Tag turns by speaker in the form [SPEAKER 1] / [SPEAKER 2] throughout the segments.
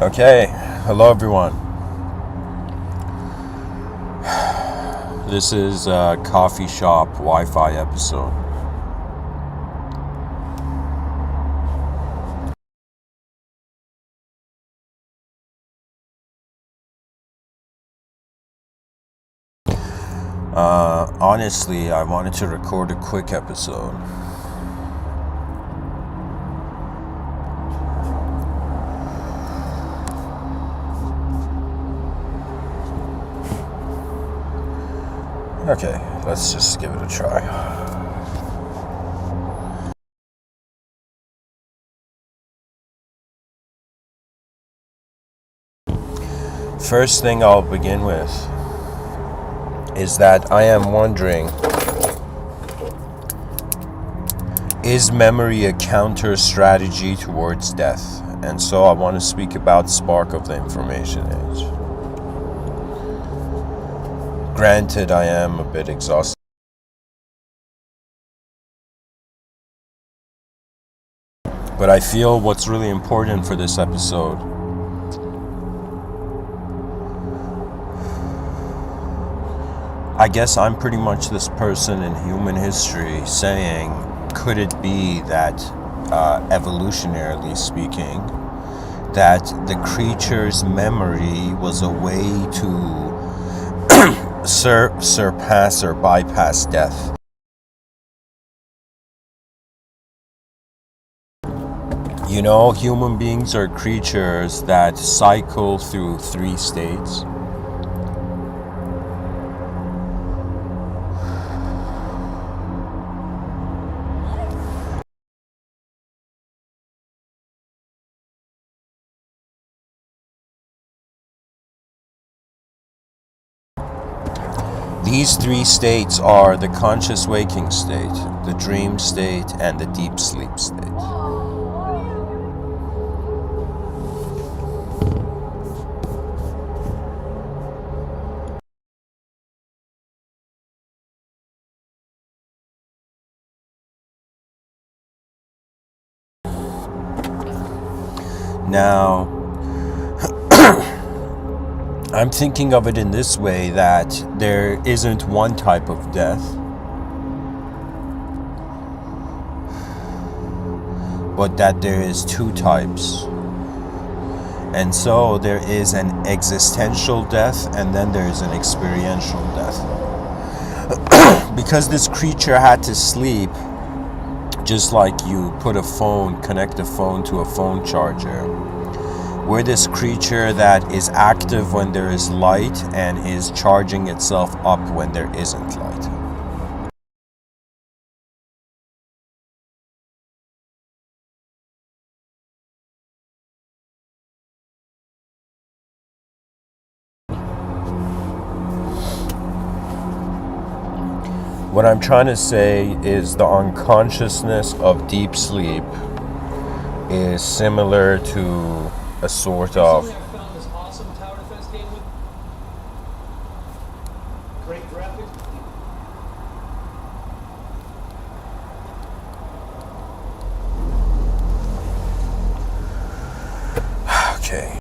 [SPEAKER 1] Okay, hello everyone. This is a coffee shop Wi-Fi episode. Honestly, I wanted to record a quick episode. Okay, let's just give it a try. First thing I'll begin with is that I am wondering, is memory a counter strategy towards death? And so I want to speak about Spark of the Information Age. Granted, I am a bit exhausted, but I feel what's really important for this episode I guess I'm pretty much this person in human history saying, could it be that, evolutionarily speaking, that the creature's memory was a way to surpass or bypass death? You know, human beings are creatures that cycle through 3 states. These 3 states are the conscious waking state, the dream state, and the deep sleep state. Now, I'm thinking of it in this way, that there isn't one type of death, but that there is 2 types. And so there is an existential death, and then there is an experiential death. Because this creature had to sleep, just like you connect a phone to a phone charger. We're this creature that is active when there is light and is charging itself up when there isn't light. What I'm trying to say is the unconsciousness of deep sleep is similar to a sort of okay.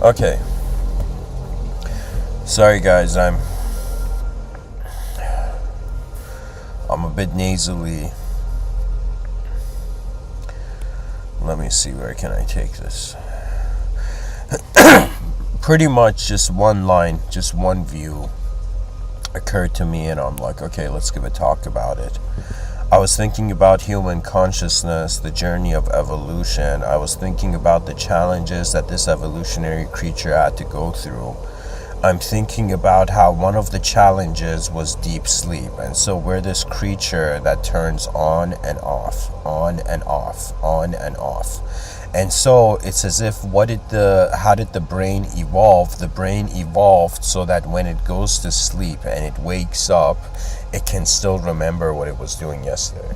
[SPEAKER 1] Okay. Sorry guys, I'm a bit nasally. Let me see, where can I take this? Pretty much just one line, just one view occurred to me, and I'm like, okay, let's give a talk about it. I was thinking about human consciousness, the journey of evolution. I was thinking about the challenges that this evolutionary creature had to go through. I'm thinking about how one of the challenges was deep sleep. And so we're this creature that turns on and off, on and off, on and off. And so it's as if how did the brain evolve? The brain evolved so that when it goes to sleep and it wakes up, it can still remember what it was doing yesterday.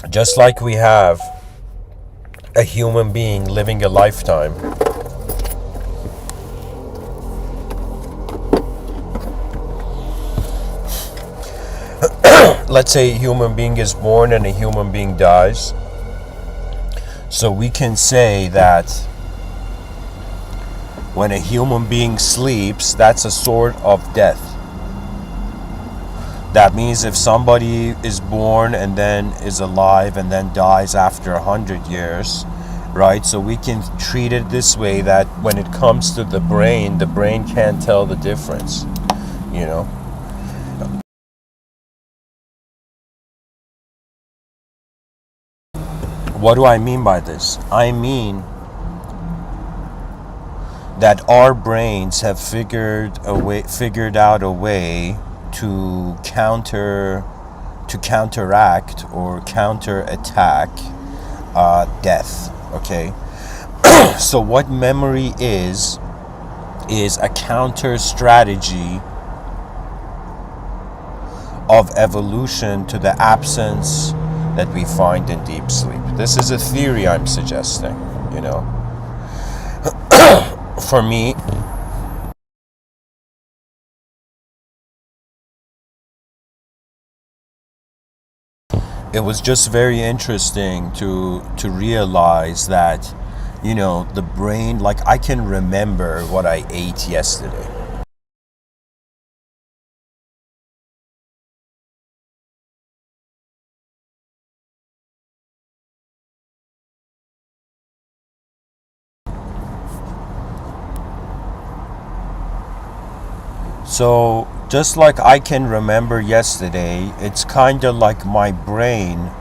[SPEAKER 1] Just like we have a human being living a lifetime. Let's say a human being is born and a human being dies. So we can say that when a human being sleeps, that's a sort of death. That means if somebody is born and then is alive and then dies after 100 years, right? So we can treat it this way, that when it comes to the brain can't tell the difference, you know? What do I mean by this? I mean that our brains have figured out a way to counteract or counterattack death. Okay, so what memory is a counter strategy of evolution to the absence that we find in deep sleep. This is a theory I'm suggesting, you know. For me, it was just very interesting to realize that, you know, the brain, like I can remember what I ate yesterday. So just like I can remember yesterday, it's kind of like my brain,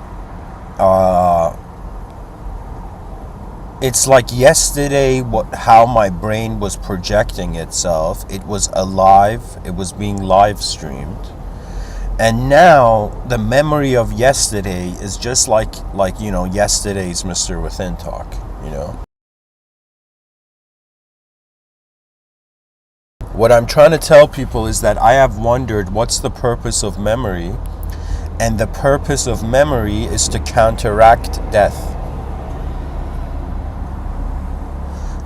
[SPEAKER 1] it's like yesterday how my brain was projecting itself. It was alive, it was being live streamed. And now the memory of yesterday is just like you know, yesterday's Mr.Within talk, you know. What I'm trying to tell people is that I have wondered what's the purpose of memory, and the purpose of memory is to counteract death.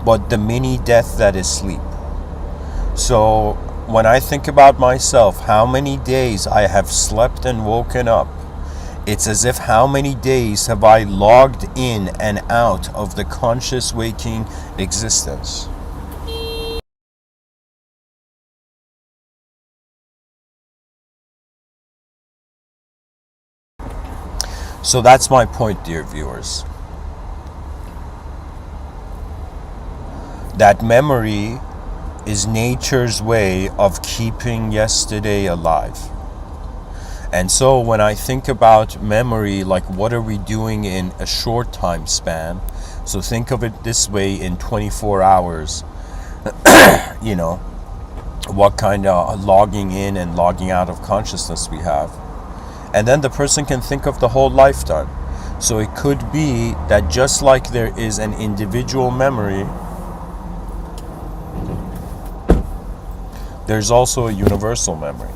[SPEAKER 1] But the mini death that is sleep. So when I think about myself, how many days I have slept and woken up, it's as if how many days have I logged in and out of the conscious waking existence. So that's my point, dear viewers. That memory is nature's way of keeping yesterday alive. And so when I think about memory, like what are we doing in a short time span? So think of it this way, in 24 hours, you know, what kind of logging in and logging out of consciousness we have. And then the person can think of the whole lifetime. So it could be that just like there is an individual memory, there's also a universal memory.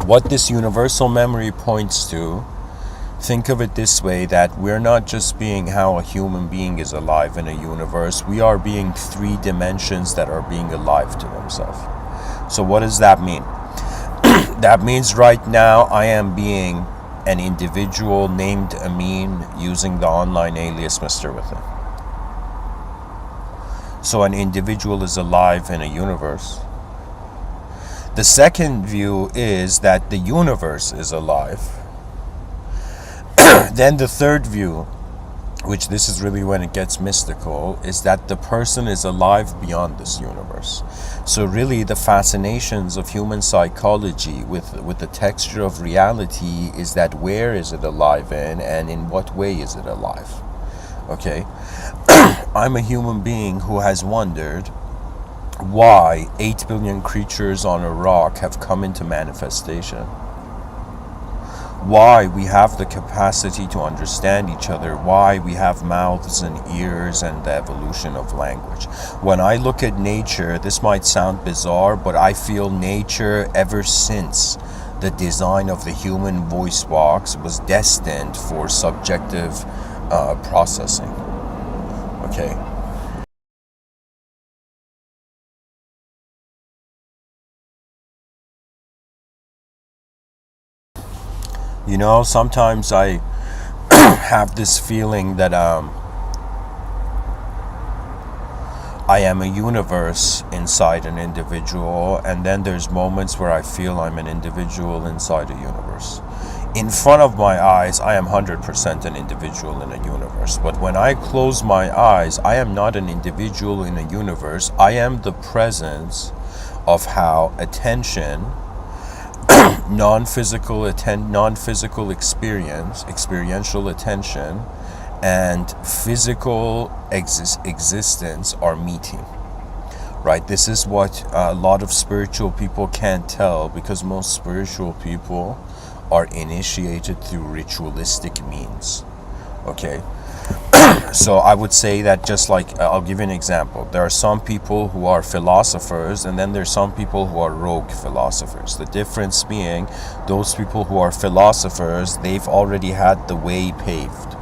[SPEAKER 1] What this universal memory points to, think of it this way, that we're not just being how a human being is alive in a universe, we are being 3 dimensions that are being alive to themselves. So what does that mean? That means right now I am being an individual named Amin using the online alias Mr.Within. So an individual is alive in a universe. The second view is that the universe is alive. Then the third view, which this is really when it gets mystical, is that the person is alive beyond this universe. So really the fascinations of human psychology with the texture of reality is that where is it alive in, and in what way is it alive? Okay. I'm a human being who has wondered why 8 billion creatures on a rock have come into manifestation. Why we have the capacity to understand each other, why we have mouths and ears, and the evolution of language. When I look at nature, this might sound bizarre, but I feel nature, ever since the design of the human voice box, was destined for subjective processing. Okay. You know, sometimes I have this feeling that I am a universe inside an individual, and then there's moments where I feel I'm an individual inside a universe. In front of my eyes, I am 100% an individual in a universe. But when I close my eyes, I am not an individual in a universe. I am the presence of how attention, non-physical experience, experiential attention, and physical existence are meeting. Right? This is what a lot of spiritual people can't tell, because most spiritual people are initiated through ritualistic means. Okay? So I would say that, just like, I'll give you an example. There are some people who are philosophers, and then there's some people who are rogue philosophers. The difference being, those people who are philosophers, they've already had the way paved.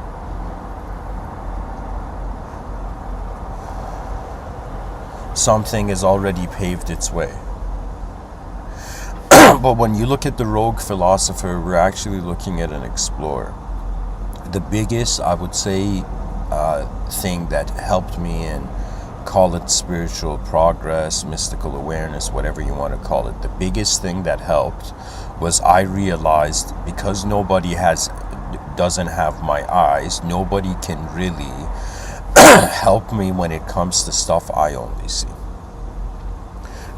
[SPEAKER 1] Something has already paved its way. But when you look at the rogue philosopher, we're actually looking at an explorer. The biggest, I would say, thing that helped me in, call it spiritual progress, mystical awareness, whatever you want to call it, the biggest thing that helped was, I realized, because nobody doesn't have my eyes, nobody can really help me when it comes to stuff I only see.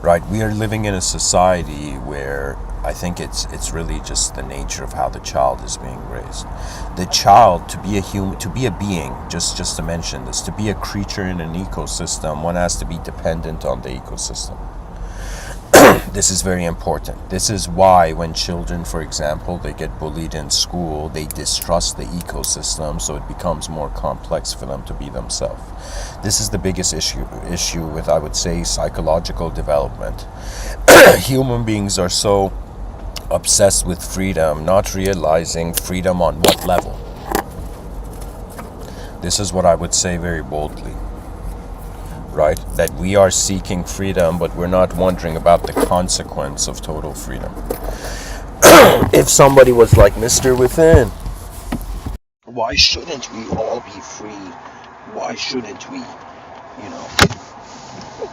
[SPEAKER 1] Right? We are living in a society where I think it's really just the nature of how the child is being raised. The child, to be a human, to be a being, just to mention this, to be a creature in an ecosystem, one has to be dependent on the ecosystem. This is very important. This is why when children, for example, they get bullied in school, they distrust the ecosystem, so it becomes more complex for them to be themselves. This is the biggest issue with, I would say, psychological development. Human beings are so obsessed with freedom, not realizing freedom on what level. This is what I would say very boldly. Right? That we are seeking freedom, but we're not wondering about the consequence of total freedom. If somebody was like, Mr.Within, why shouldn't we all be free? Why shouldn't we,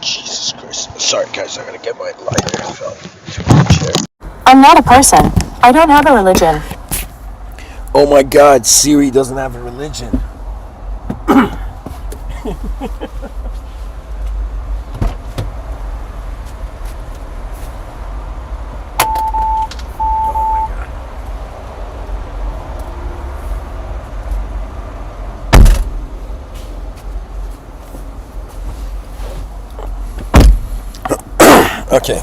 [SPEAKER 1] Jesus Christ. Sorry guys, I gotta get my lighter. I fell to my chair.
[SPEAKER 2] I'm not a person. I don't have a religion.
[SPEAKER 1] Oh my God, Siri doesn't have a religion. Okay.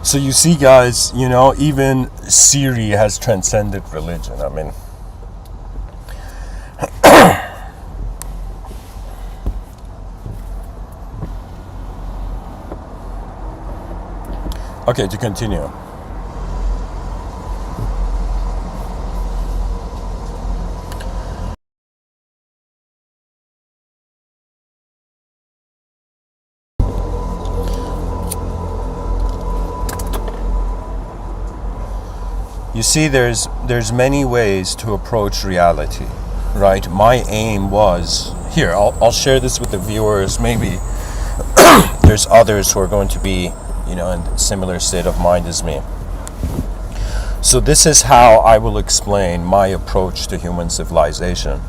[SPEAKER 1] So you see, guys, even Siri has transcended religion. I mean, okay, to continue. You see, there's many ways to approach reality, right? My aim was, here, I'll share this with the viewers. Maybe there's others who are going to be, in a similar state of mind as me. So this is how I will explain my approach to human civilization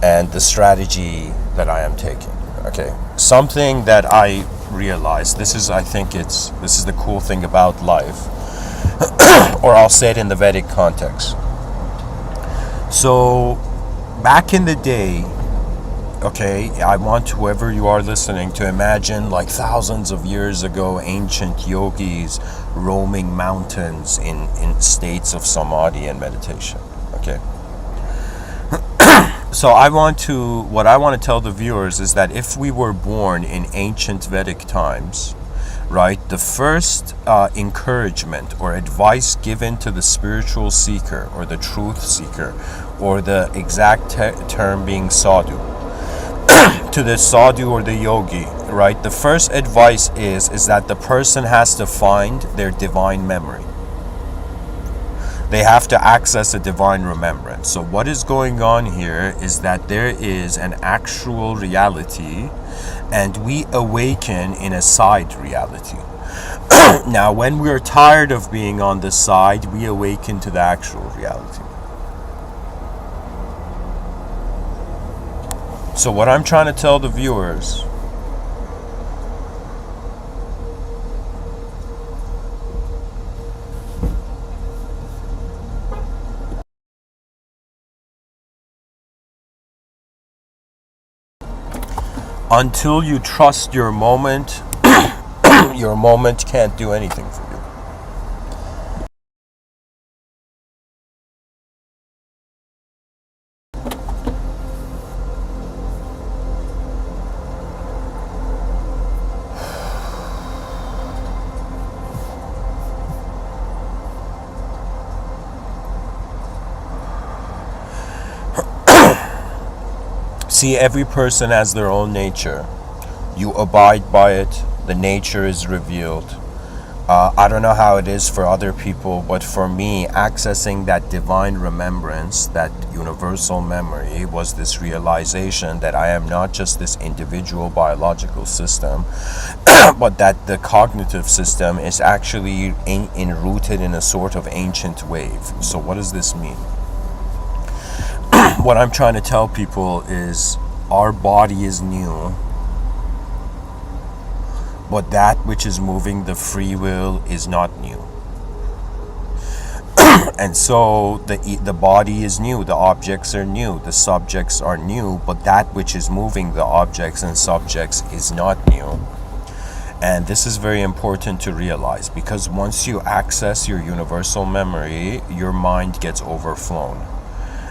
[SPEAKER 1] and the strategy that I am taking. Okay, something that I realized, this is the cool thing about life, or I'll say it in the Vedic context. So back in the day, okay, I want whoever you are listening to imagine like thousands of years ago, ancient yogis roaming mountains in states of samadhi and meditation. Okay. So what I want to tell the viewers is that if we were born in ancient Vedic times, right, the first encouragement or advice given to the spiritual seeker or the truth seeker, or the exact term being sadhu, to the sadhu or the yogi, right, the first advice is that the person has to find their divine memory. They have to access a divine remembrance. So what is going on here is that there is an actual reality, and we awaken in a side reality. Now, when we're tired of being on the side, we awaken to the actual reality. So what I'm trying to tell the viewers, until you trust your moment, your moment can't do anything for you. See, every person has their own nature. You abide by it. The nature is revealed. I don't know how it is for other people, but for me, accessing that divine remembrance, that universal memory, was this realization that I am not just this individual biological system, but that the cognitive system is actually enrooted in a sort of ancient wave. So what does this mean? What I'm trying to tell people is our body is new, but that which is moving the free will is not new. And so the body is new, the objects are new, the subjects are new, but that which is moving the objects and subjects is not new. And this is very important to realize, because once you access your universal memory, your mind gets overflown.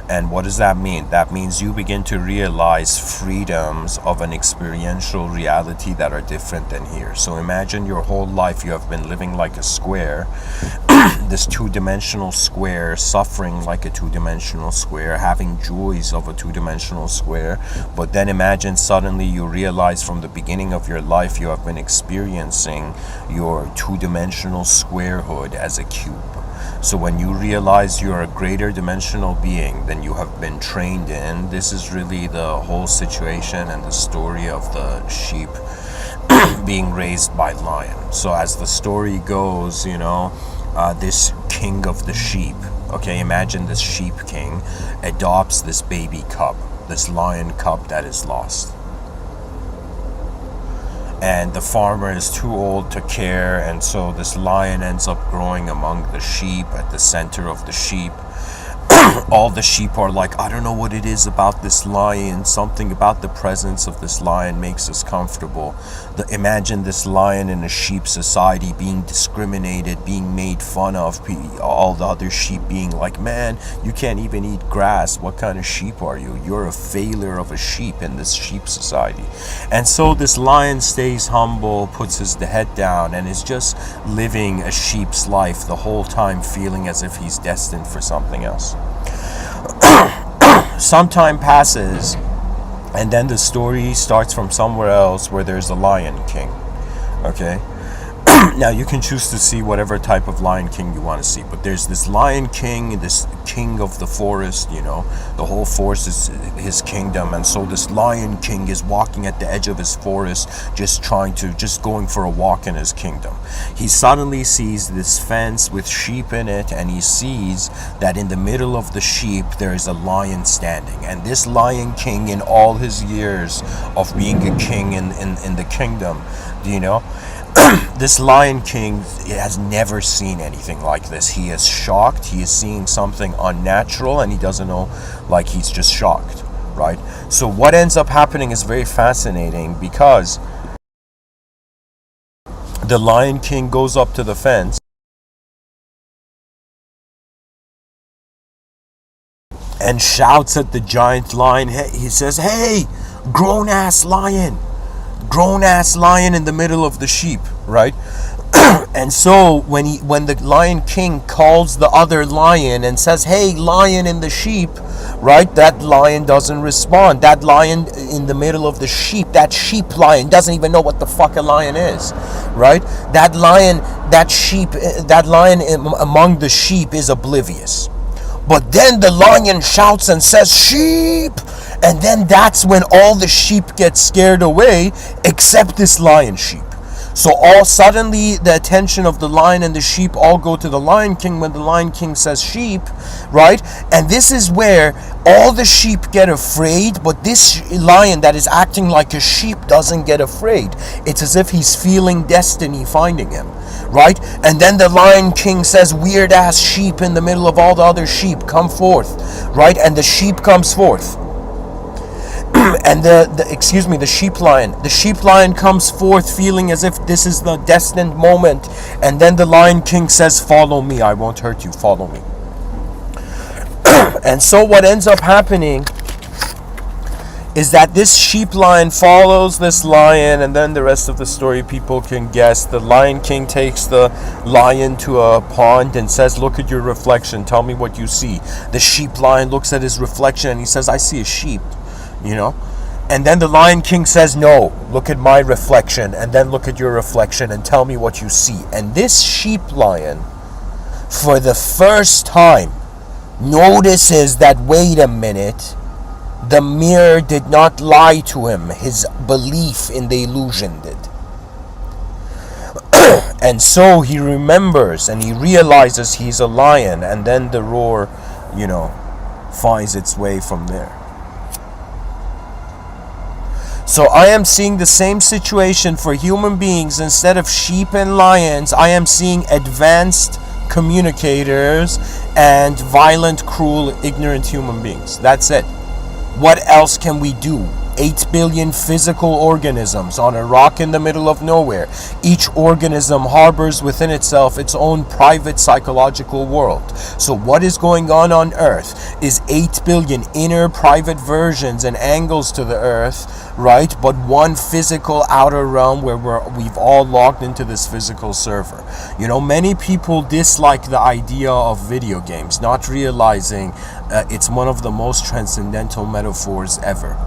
[SPEAKER 1] And what does that mean? That means you begin to realize freedoms of an experiential reality that are different than here. So imagine your whole life you have been living like a square, this two-dimensional square, suffering like a two-dimensional square, having joys of a two-dimensional square. But then imagine suddenly you realize from the beginning of your life you have been experiencing your two-dimensional squarehood as a cube. So when you realize you're a greater dimensional being than you have been trained in, this is really the whole situation and the story of the sheep being raised by lion. So as the story goes, this king of the sheep, okay, imagine this sheep king adopts this baby cub, this lion cub that is lost. And the farmer is too old to care, and so this lion ends up growing among the sheep, at the center of the sheep. All the sheep are like, I don't know what it is about this lion, something about the presence of this lion makes us comfortable. Imagine this lion in a sheep society being discriminated, being made fun of, all the other sheep being like, man, you can't even eat grass, what kind of sheep are you? You're a failure of a sheep in this sheep society. And so this lion stays humble, puts his head down, and is just living a sheep's life the whole time, feeling as if he's destined for something else. Some time passes, and then the story starts from somewhere else where there's a lion king. Okay? Now you can choose to see whatever type of lion king you want to see, but there's this lion king, this king of the forest, the whole forest is his kingdom, and so this lion king is walking at the edge of his forest, just going for a walk in his kingdom. He suddenly sees this fence with sheep in it, and he sees that in the middle of the sheep there is a lion standing, and this lion king, in all his years of being a king in the kingdom, This Lion King has never seen anything like this. He is shocked. He is seeing something unnatural, and he doesn't know, like, he's just shocked, right? So what ends up happening is very fascinating, because the Lion King goes up to the fence and shouts at the giant lion. He says, "Hey, grown-ass lion in the middle of the sheep," right? And so when the Lion King calls the other lion and says, "Hey, lion in the sheep," right? That lion doesn't respond. That lion in the middle of the sheep, that sheep lion, doesn't even know what the fuck a lion is, right? That lion among the sheep is oblivious. But then the lion shouts and says, "Sheep!" And then that's when all the sheep get scared away, except this lion sheep. So all suddenly the attention of the lion and the sheep all go to the Lion King when the Lion King says sheep, right? And this is where all the sheep get afraid, but this lion that is acting like a sheep doesn't get afraid. It's as if he's feeling destiny finding him, right? And then the Lion King says, "Weird ass sheep in the middle of all the other sheep, come forth," right? And the sheep comes forth. And the sheep lion comes forth feeling as if this is the destined moment. And then the Lion King says, "Follow me, I won't hurt you, follow me." And so what ends up happening is that this sheep lion follows this lion, and then the rest of the story people can guess. The Lion King takes the lion to a pond and says, "Look at your reflection, tell me what you see." The sheep lion looks at his reflection and he says, "I see a sheep," you know. And then the Lion King says, "No, look at my reflection, and then look at your reflection and tell me what you see." And this sheep lion, for the first time, notices that, wait a minute, the mirror did not lie to him. His belief in the illusion did. And so he remembers and he realizes he's a lion, and then the roar, finds its way from there. So I am seeing the same situation for human beings. Instead of sheep and lions, I am seeing advanced communicators and violent, cruel, ignorant human beings. That's it. What else can we do? 8 billion physical organisms on a rock in the middle of nowhere. Each organism harbors within itself its own private psychological world. So what is going on Earth is 8 billion inner private versions and angles to the Earth, right? But one physical outer realm where we've all logged into this physical server. Many people dislike the idea of video games, not realizing it's one of the most transcendental metaphors ever.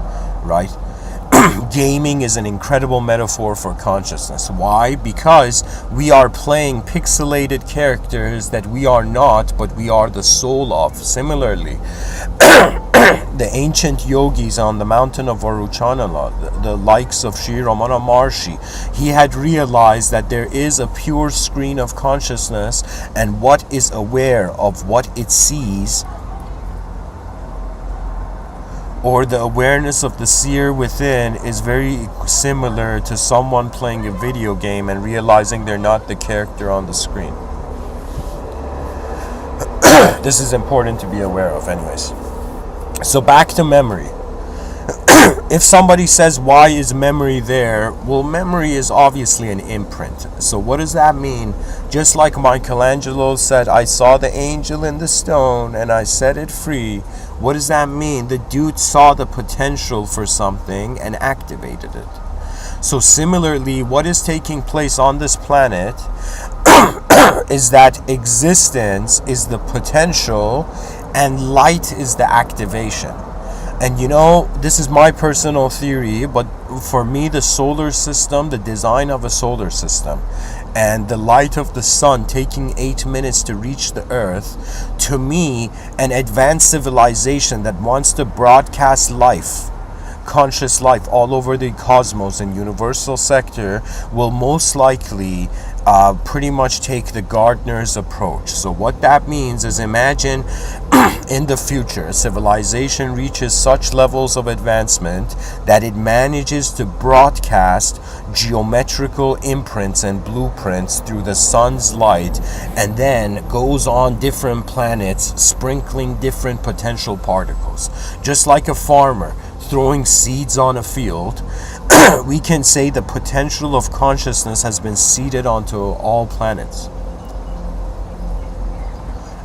[SPEAKER 1] Right? Gaming is an incredible metaphor for consciousness. Why? Because we are playing pixelated characters that we are not, but we are the soul of. Similarly, the ancient yogis on the mountain of Varuchanala, the likes of Sri Ramana Maharshi, he had realized that there is a pure screen of consciousness, and what is aware of what it sees, or the awareness of the seer within, is very similar to someone playing a video game and realizing they're not the character on the screen. This is important to be aware of anyways. So back to memory. If somebody says, why is memory there? Well, memory is obviously an imprint. So what does that mean? Just like Michelangelo said, "I saw the angel in the stone and I set it free." What does that mean? The dude saw the potential for something and activated it. So similarly, what is taking place on this planet is that existence is the potential and light is the activation. And this is my personal theory, but for me, the solar system, the design of a solar system, and the light of the sun taking 8 minutes to reach the earth, to me, an advanced civilization that wants to broadcast life, conscious life all over the cosmos and universal sector, will most likely pretty much take the gardener's approach. So what that means is, imagine in the future civilization reaches such levels of advancement that it manages to broadcast geometrical imprints and blueprints through the sun's light, and then goes on different planets sprinkling different potential particles, just like a farmer throwing seeds on a field. We can say the potential of consciousness has been seeded onto all planets,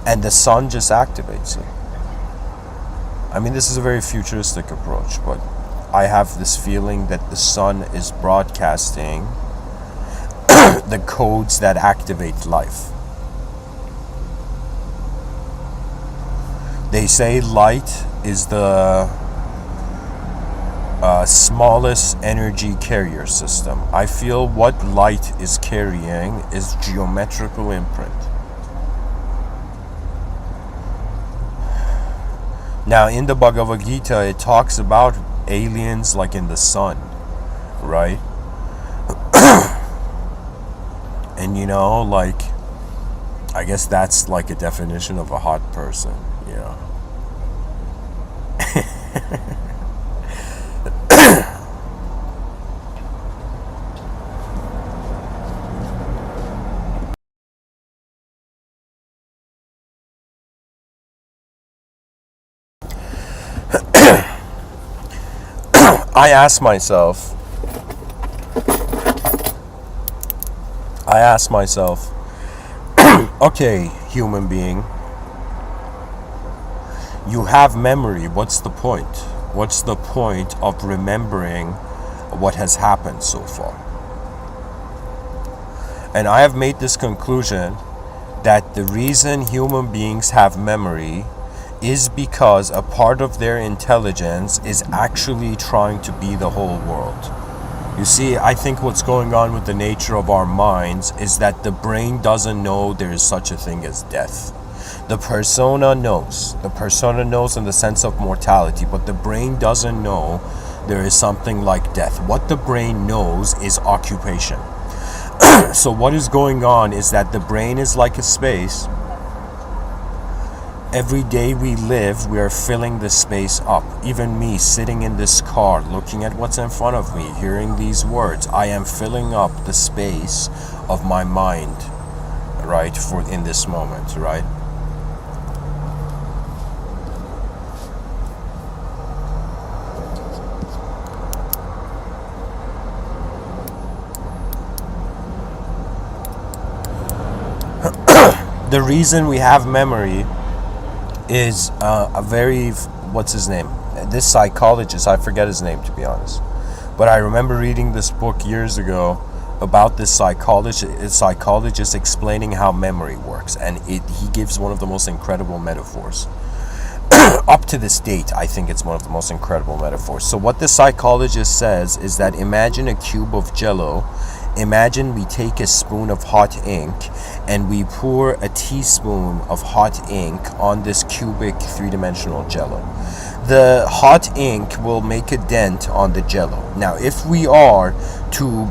[SPEAKER 1] and the sun just activates it. I mean, this is a very futuristic approach, but I have this feeling that the sun is broadcasting the codes that activate life. They say light is the smallest energy carrier system. I feel what light is carrying is geometrical imprint. Now, in the Bhagavad Gita, it talks about aliens like in the sun, right? And like, I guess that's like a definition of a hot person, I ask myself, okay, human being, you have memory. What's the point? What's the point of remembering what has happened so far? And I have made this conclusion that the reason human beings have memory is because a part of their intelligence is actually trying to be the whole world. You see, I think what's going on with the nature of our minds is that the brain doesn't know there is such a thing as death. The persona knows. The persona knows in the sense of mortality, but the brain doesn't know there is something like death. What the brain knows is occupation. So what is going on is that the brain is like a space. Every day we live, we are filling the space up. Even me sitting in this car, looking at what's in front of me, hearing these words, I am filling up the space of my mind, right, for in this moment, right? The reason we have memory is a very, what's his name? This psychologist, I forget his name to be honest. But I remember reading this book years ago about this psychologist explaining how memory works. And he gives one of the most incredible metaphors. Up to this date, I think it's one of the most incredible metaphors. So what the psychologist says is that imagine a cube of Jello. Imagine we take a spoon of hot ink and we pour a teaspoon of hot ink on this cubic three-dimensional Jello. The hot ink will make a dent on the Jello. Now, if we are to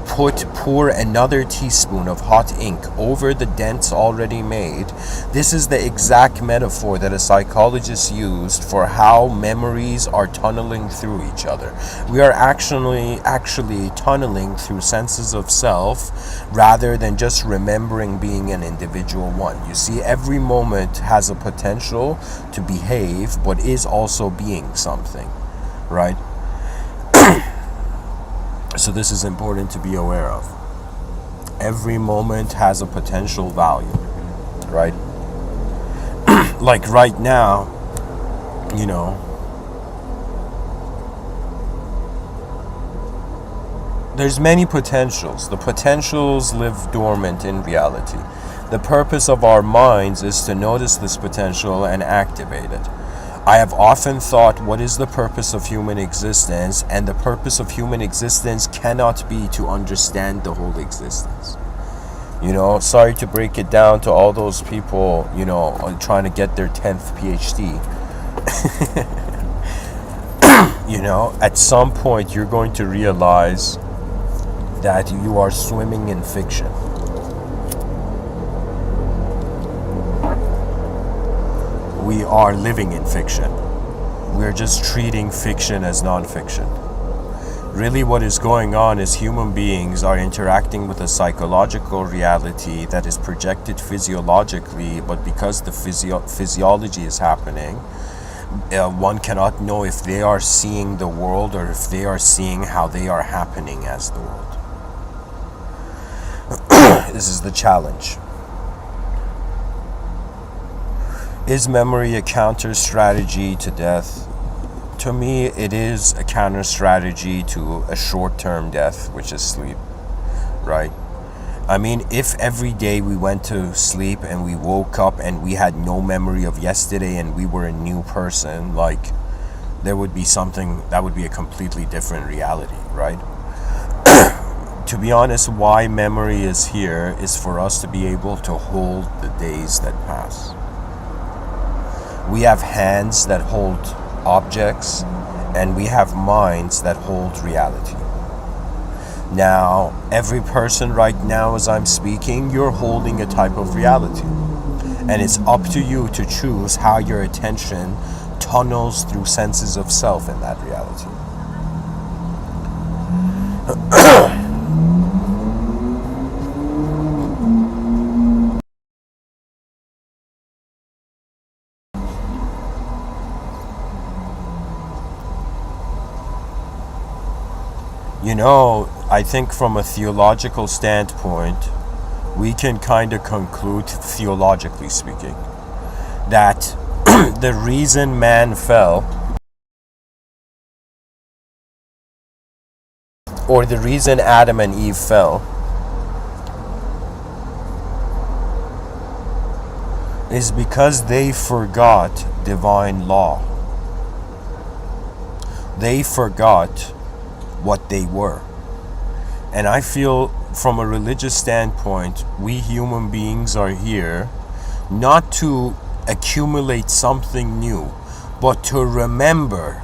[SPEAKER 1] pour another teaspoon of hot ink over the dents already made, this is the exact metaphor that a psychologist used for how memories are tunneling through each other. We are actually tunneling through senses of self rather than just remembering being an individual one. You see, every moment has a potential to behave, but is also being something, right? So this is important to be aware of. Every moment has a potential value, right? Like right now, there's many potentials. The potentials live dormant in reality. The purpose of our minds is to notice this potential and activate it. I have often thought, what is the purpose of human existence? And the purpose of human existence cannot be to understand the whole existence. Sorry to break it down to all those people, trying to get their 10th PhD. At some point you're going to realize that you are swimming in fiction. we are living in fiction. We're just treating fiction as non-fiction. Really what is going on is human beings are interacting with a psychological reality that is projected physiologically, but because the physiology is happening, one cannot know if they are seeing the world or if they are seeing how they are happening as the world. This is the challenge. Is memory a counter strategy to death? To me, it is a counter strategy to a short-term death, which is sleep, right? I mean, if every day we went to sleep and we woke up and we had no memory of yesterday and we were a new person, like, there would be something that would be a completely different reality, right? To be honest, why memory is here is for us to be able to hold the days that pass. We have hands that hold objects, and we have minds that hold reality. Now, every person right now as I'm speaking, you're holding a type of reality. And it's up to you to choose how your attention tunnels through senses of self in that reality. You know, I think from a theological standpoint, we can kind of conclude, theologically speaking, that the reason man fell, or the reason Adam and Eve fell, is because they forgot divine law. They forgot what they were. And I feel from a religious standpoint, we human beings are here not to accumulate something new, but to remember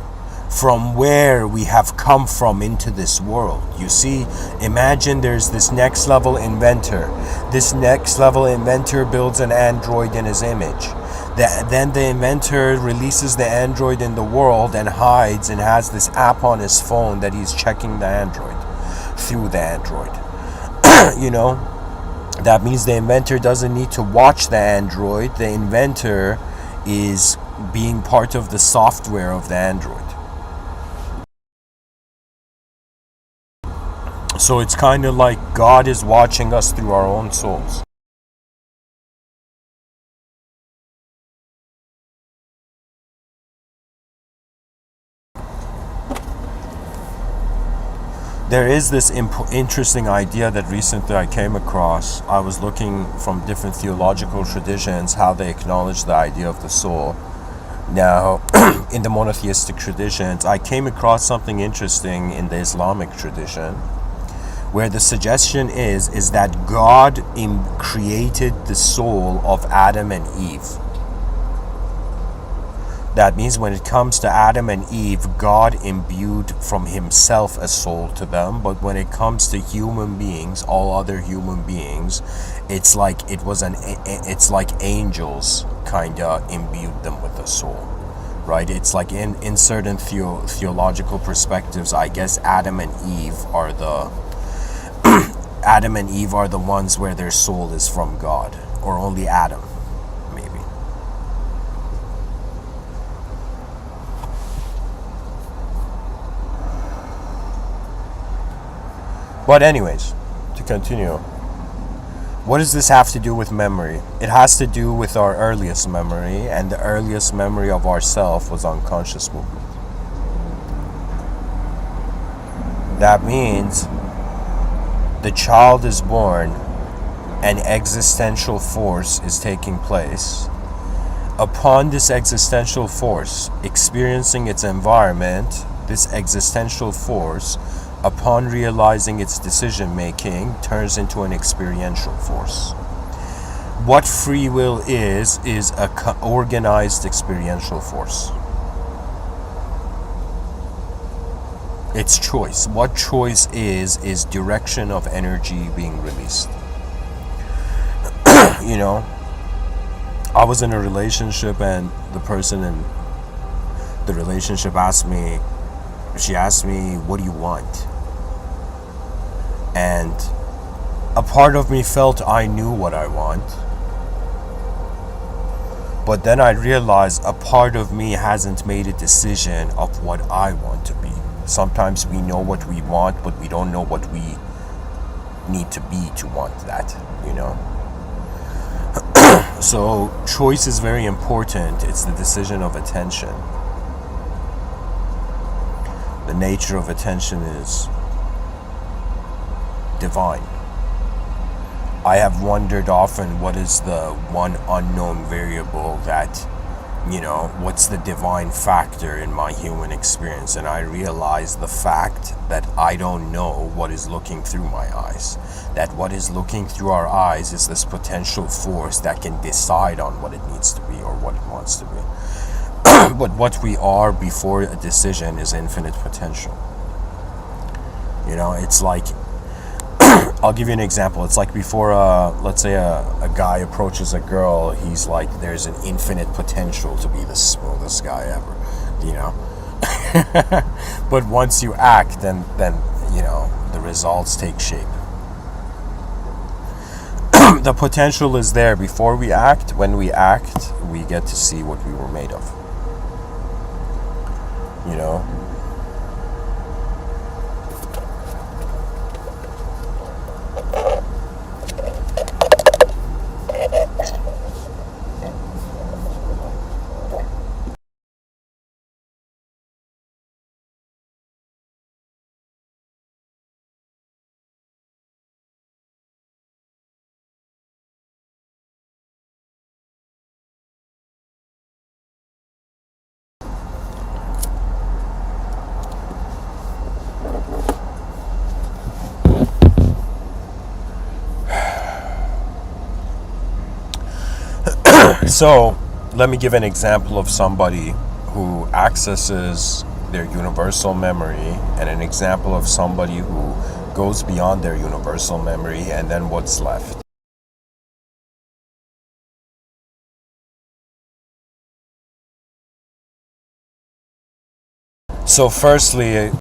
[SPEAKER 1] from where we have come from into this world. You see, imagine there's this next level inventor. This next level inventor builds an android in his image. Then the inventor releases the android in the world and hides and has this app on his phone that he's checking the android through the android. You know, that means the inventor doesn't need to watch the android. The inventor is being part of the software of the android. So it's kind of like God is watching us through our own souls. There is this interesting idea that recently I came across. I was looking from different theological traditions, how they acknowledge the idea of the soul. Now, in the monotheistic traditions, I came across something interesting in the Islamic tradition, where the suggestion is that God created the soul of Adam and Eve. That means when it comes to Adam and Eve, God imbued from himself a soul to them. But when it comes to human beings, all other human beings, it's like angels kind of imbued them with a soul, right? It's like in certain theological perspectives, I guess Adam and Eve are the ones where their soul is from God, or only Adam. But anyways, to continue, what does this have to do with memory? It has to do with our earliest memory, and the earliest memory of ourself was unconscious movement. That means the child is born, an existential force is taking place. Upon this existential force experiencing its environment, this existential force, upon realizing its decision making, turns into an experiential force. What free will is a organized experiential force. It's choice. What choice is direction of energy being released. You know, I was in a relationship, and the person in the relationship asked me, what do you want? And a part of me felt I knew what I want. But then I realized a part of me hasn't made a decision of what I want to be. Sometimes we know what we want, but we don't know what we need to be to want that, you know? So choice is very important. It's the decision of attention. The nature of attention is divine. I have wondered often, what is the one unknown variable that, what's the divine factor in my human experience? And I realize the fact that I don't know what is looking through my eyes. That what is looking through our eyes is this potential force that can decide on what it needs to be or what it wants to be. But what we are before a decision is infinite potential. It's like, I'll give you an example. It's like before, let's say a guy approaches a girl, he's like, there's an infinite potential to be the smoothest guy ever, But once you act, then the results take shape. The potential is there before we act. When we act, we get to see what we were made of. So, let me give an example of somebody who accesses their universal memory, and an example of somebody who goes beyond their universal memory, and then what's left. So, firstly,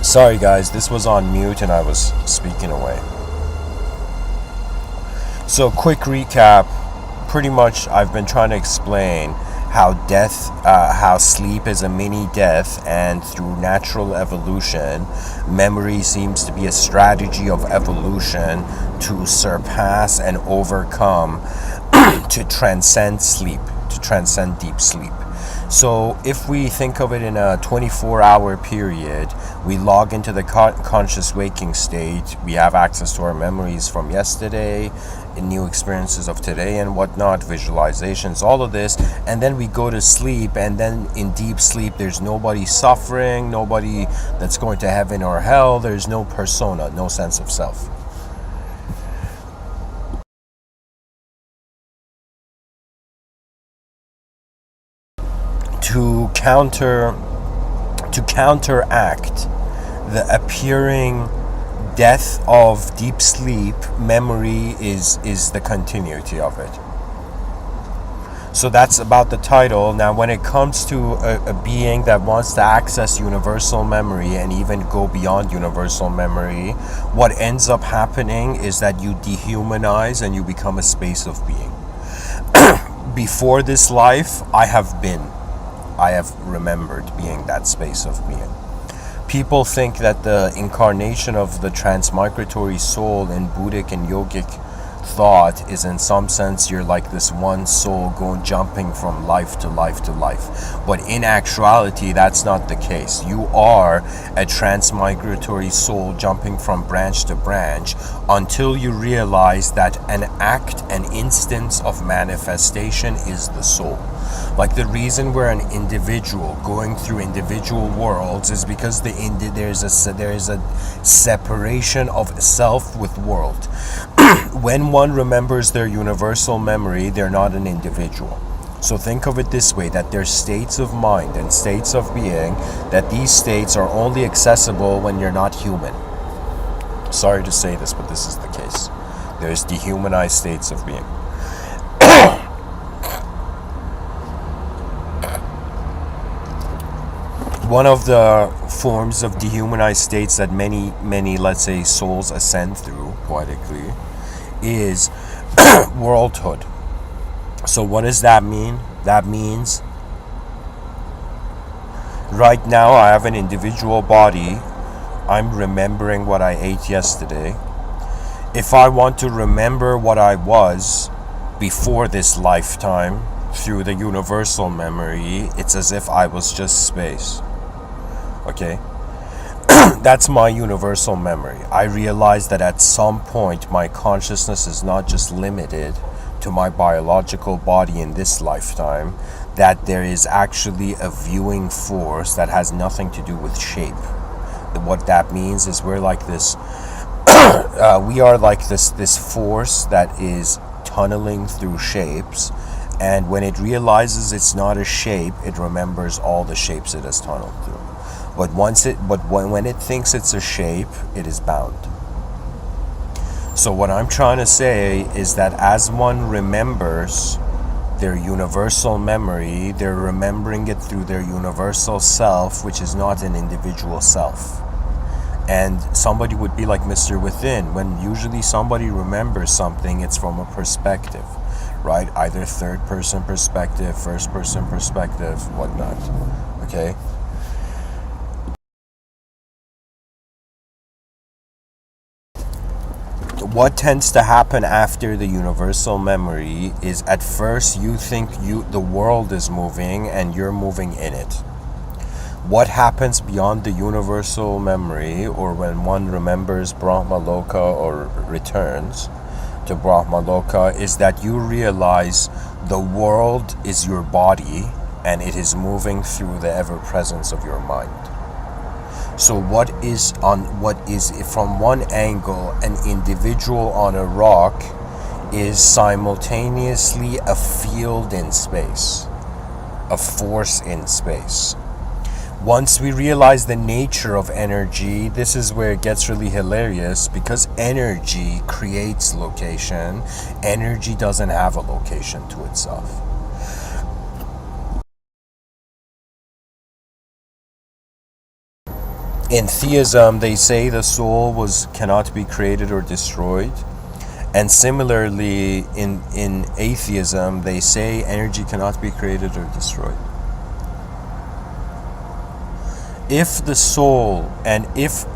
[SPEAKER 1] sorry guys, this was on mute and I was speaking away. So, quick recap. Pretty much, I've been trying to explain how how sleep is a mini death, and through natural evolution, memory seems to be a strategy of evolution to surpass and overcome, to transcend sleep, to transcend deep sleep. So if we think of it in a 24-hour period, we log into the conscious waking state. We have access to our memories from yesterday, new experiences of today and whatnot, visualizations, all of this. And then we go to sleep, and then in deep sleep, there's nobody suffering, nobody that's going to heaven or hell. There's no persona, no sense of self. To counteract the appearing death of deep sleep, memory is the continuity of it. So that's about the title. Now, when it comes to a being that wants to access universal memory and even go beyond universal memory, what ends up happening is that you dehumanize and you become a space of being. Before this life, I have remembered being that space of being. People think that the incarnation of the transmigratory soul in Buddhic and yogic thought is in some sense you're like this one soul going jumping from life to life to life. But in actuality, that's not the case. You are a transmigratory soul jumping from branch to branch until you realize that an act, an instance of manifestation is the soul. Like the reason we're an individual going through individual worlds is because there is a separation of self with world. When one remembers their universal memory, they're not an individual. So think of it this way, that there's states of mind and states of being, that these states are only accessible when you're not human. Sorry to say this, but this is the case. There's dehumanized states of being. One of the forms of dehumanized states that many, let's say, souls ascend through, poetically, is worldhood. So what does that mean? That means right now I have an individual body. I'm remembering what I ate yesterday. If I want to remember what I was before this lifetime through the universal memory, it's as if I was just space. Okay? That's my universal memory. I realize that at some point my consciousness is not just limited to my biological body in this lifetime, that there is actually a viewing force that has nothing to do with shape. What that means is we're like this, we are like this force that is tunneling through shapes, and when it realizes it's not a shape, it remembers all the shapes it has tunneled through. But when it thinks it's a shape, it is bound. So what I'm trying to say is that as one remembers their universal memory, they're remembering it through their universal self, which is not an individual self. And somebody would be like Mr.Within. When usually somebody remembers something, it's from a perspective, right? Either third person perspective, first person perspective, whatnot. Okay? What tends to happen after the universal memory is at first you think the world is moving and you're moving in it. What happens beyond the universal memory, or when one remembers Brahmaloka or returns to Brahmaloka, is that you realize the world is your body and it is moving through the ever-presence of your mind. So what is from one angle an individual on a rock is simultaneously a field in space, a force in space. Once we realize the nature of energy, this is where it gets really hilarious, because energy creates location. Energy doesn't have a location to itself. In theism, they say the soul cannot be created or destroyed. And similarly, in atheism, they say energy cannot be created or destroyed. If the soul, and if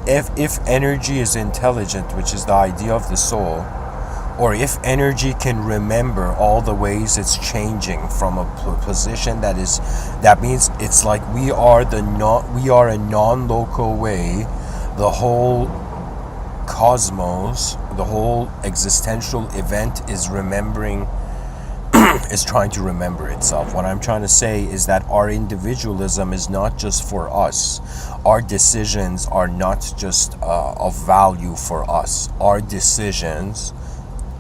[SPEAKER 1] energy is intelligent, which is the idea of the soul, or if energy can remember all the ways it's changing from a position that means it's like we are a non-local way. The whole cosmos, the whole existential event is remembering, is trying to remember itself. What I'm trying to say is that our individualism is not just for us. Our decisions are not just of value for us. Our decisions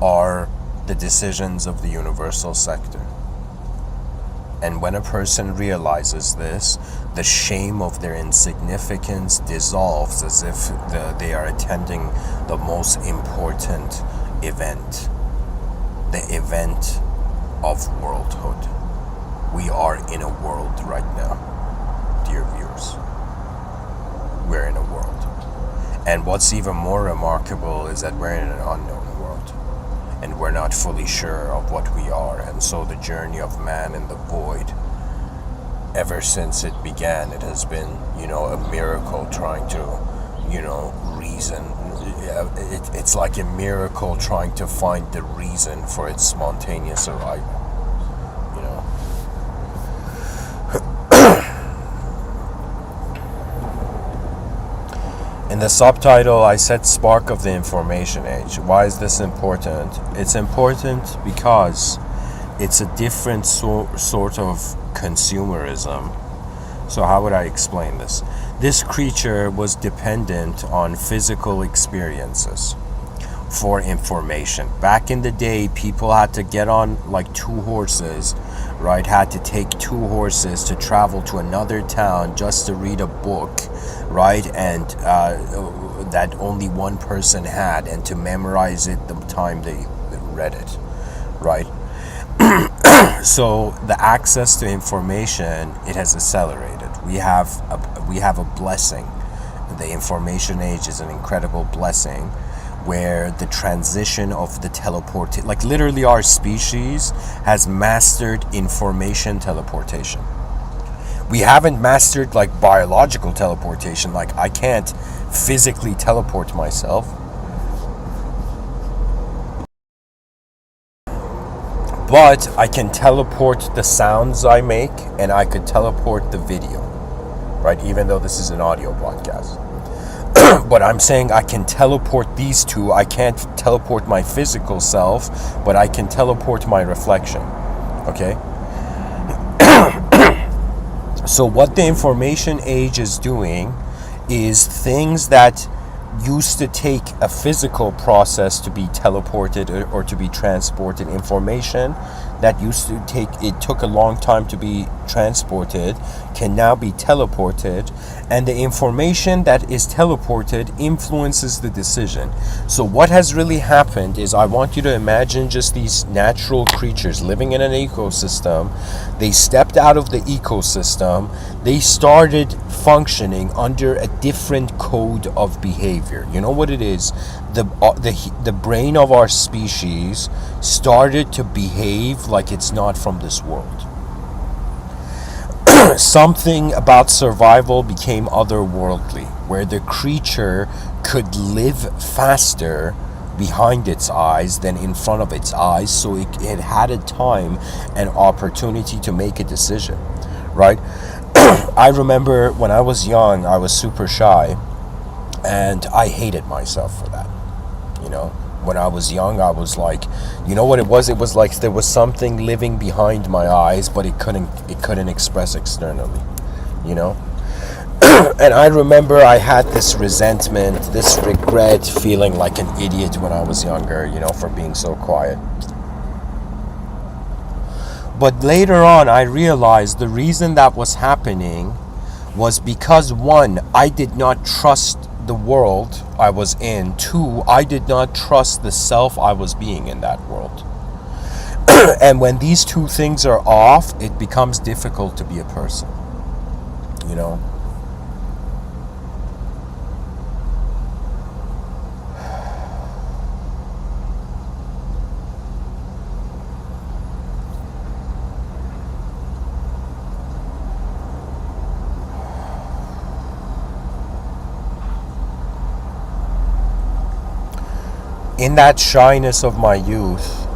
[SPEAKER 1] are the decisions of the universal sector. And when a person realizes this, the shame of their insignificance dissolves as if they are attending the most important event, the event of worldhood. We are in a world right now, dear viewers. We're in a world. And what's even more remarkable is that we're in an unknown world. And we're not fully sure of what we are. And so the journey of man in the void, ever since it began, it has been, a miracle trying to, reason, it's like a miracle trying to find the reason for its spontaneous arrival. You know. In the subtitle, I said "Spark of the Information Age." Why is this important? It's important because it's a different sort of consumerism. So how would I explain this? This creature was dependent on physical experiences for information. Back in the day, people had to get on like two horses, right? Had to take two horses to travel to another town just to read a book, right? And that only one person had, and to memorize it the time they read it, right? So the access to information, it has accelerated. We have a blessing. The information age is an incredible blessing, where the transition of the teleport, like literally our species has mastered information teleportation. We haven't mastered like biological teleportation. Like I can't physically teleport myself, but I can teleport the sounds I make, and I could teleport the video, right? Even though this is an audio podcast. But I'm saying I can teleport these two. I can't teleport my physical self, but I can teleport my reflection. Okay? So what the information age is doing is things that used to take a physical process to be teleported or to be transported, information that used to took a long time to be transported can now be teleported, and the information that is teleported influences the decision. So what has really happened is, I want you to imagine just these natural creatures living in an ecosystem. They stepped out of the ecosystem, they started functioning under a different code of behavior. You know what it is? The brain of our species started to behave like it's not from this world. Something about survival became otherworldly, where the creature could live faster behind its eyes than in front of its eyes, so it had a time and opportunity to make a decision, right? I remember when I was young, I was super shy, and I hated myself for that. You know, when I was young, I was like, you know what it was? It was like there was something living behind my eyes, but it couldn't express externally, you know? And I remember I had this resentment, this regret, feeling like an idiot when I was younger, you know, for being so quiet. But later on, I realized the reason that was happening was because, one, I did not trust the world I was in. Two, I did not trust the self I was being in that world. And when these two things are off, it becomes difficult to be a person, you know? In that shyness of my youth,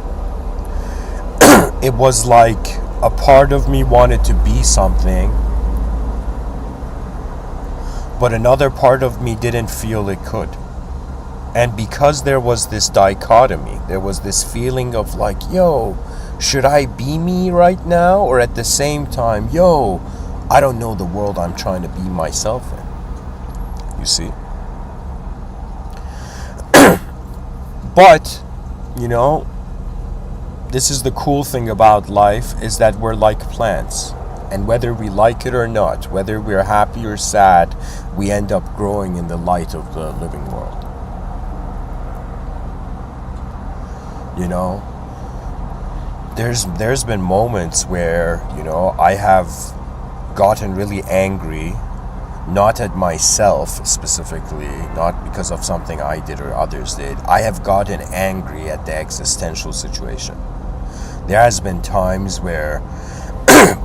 [SPEAKER 1] it was like a part of me wanted to be something, but another part of me didn't feel it could. And because there was this dichotomy, there was this feeling of like, yo, should I be me right now? Or at the same time, yo, I don't know the world I'm trying to be myself in. You see? But, you know, this is the cool thing about life, is that we're like plants. And whether we like it or not, whether we're happy or sad, we end up growing in the light of the living world. You know, there's been moments where, you know, I have gotten really angry, not at myself specifically, not because of something I did or others did. I have gotten angry at the existential situation. There has been times where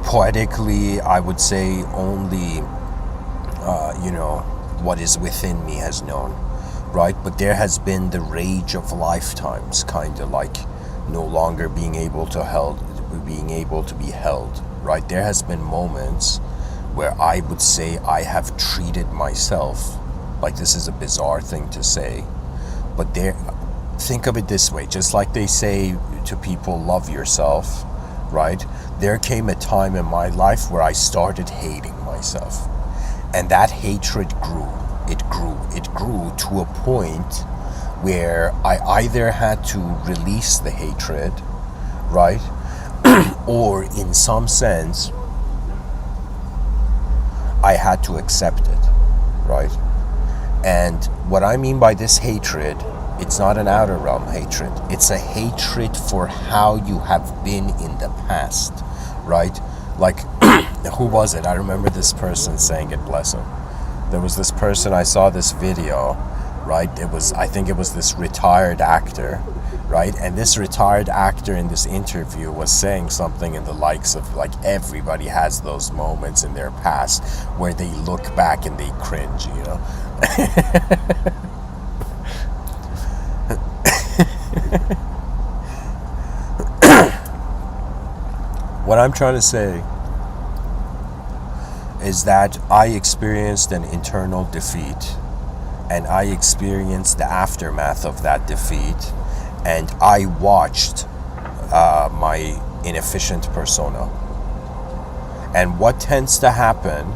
[SPEAKER 1] poetically I would say only you know, what is within me has known. right? But there has been the rage of lifetimes, kind of like no longer being able to be held, right? There has been moments where I would say I have treated myself, like, this is a bizarre thing to say, but think of it this way, just like they say to people, love yourself, right? There came a time in my life where I started hating myself, and that hatred grew. It grew to a point where I either had to release the hatred, right? Or in some sense, I had to accept it, right? And what I mean by this hatred, it's not an outer realm hatred. It's a hatred for how you have been in the past, right? Like, who was it? I remember this person saying it, bless him. There was this person, I saw this video, right? I think it was this retired actor, right? And this retired actor in this interview was saying something in the likes of, like, everybody has those moments in their past where they look back and they cringe, you know? What I'm trying to say is that I experienced an internal defeat, and I experienced the aftermath of that defeat, and I watched my inefficient persona. And what tends to happen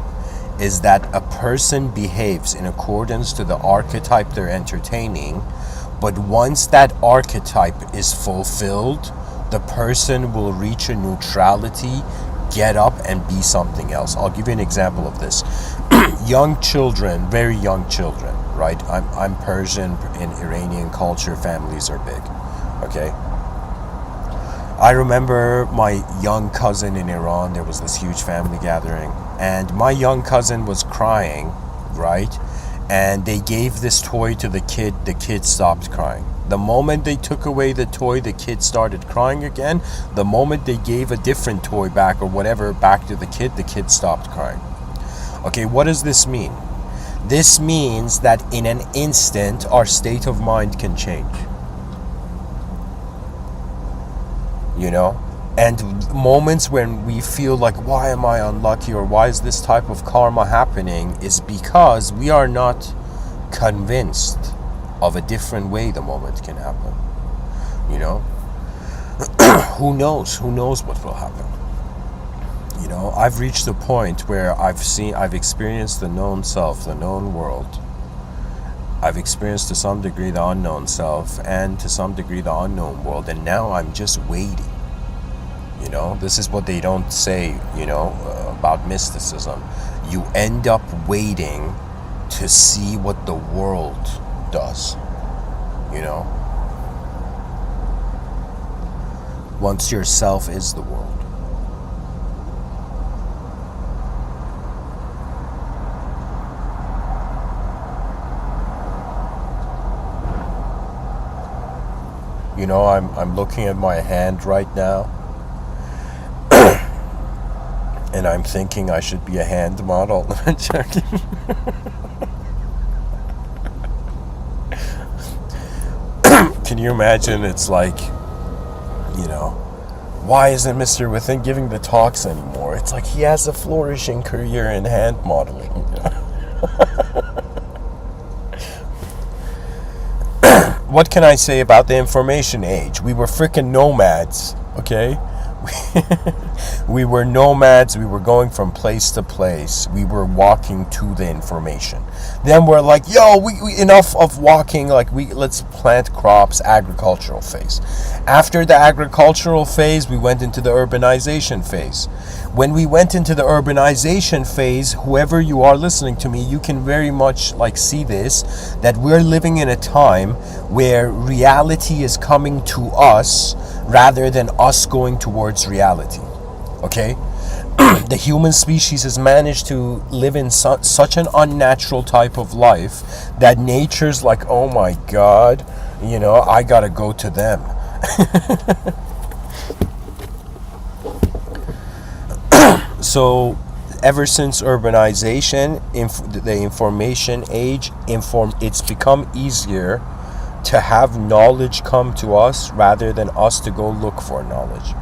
[SPEAKER 1] is that a person behaves in accordance to the archetype they're entertaining, but once that archetype is fulfilled, the person will reach a neutrality, get up, and be something else. I'll give you an example of this. Young children, very young children, right? I'm Persian. In Iranian culture, families are big, okay? I remember my young cousin in Iran. There was this huge family gathering, and my young cousin was crying, right? And they gave this toy to the kid stopped crying. The moment they took away the toy, the kid started crying again. The moment they gave a different toy back or whatever back to the kid stopped crying. Okay, what does this mean? This means that in an instant, our state of mind can change. You know? And moments when we feel like, why am I unlucky, or why is this type of karma happening, is because we are not convinced of a different way the moment can happen. You know? Who knows what will happen. You know, I've reached a point where I've experienced the known self, the known world. I've experienced to some degree the unknown self, and to some degree the unknown world, and now I'm just waiting. You know, this is what they don't say, you know, about mysticism. You end up waiting to see what the world does, you know? Once yourself is the world. You know, I'm looking at my hand right now, and I'm thinking I should be a hand model. I'm joking. Can you imagine? It's like, you know, why isn't Mr. Within giving the talks anymore? It's like he has a flourishing career in hand modeling. You know? What can I say about the information age? We were freaking nomads, okay? We were nomads. We were going from place to place. We were walking to the information. Then we're like, yo, we enough of walking. Like, let's plant crops. Agricultural phase. After the agricultural phase, we went into the urbanization phase. When we went into the urbanization phase, whoever you are listening to me, you can very much like see this, that we're living in a time where reality is coming to us rather than us going towards reality. Okay? The human species has managed to live in such an unnatural type of life that nature's like, oh my God, you know, I gotta go to them. So ever since urbanization, the information age, it's become easier to have knowledge come to us rather than us to go look for knowledge.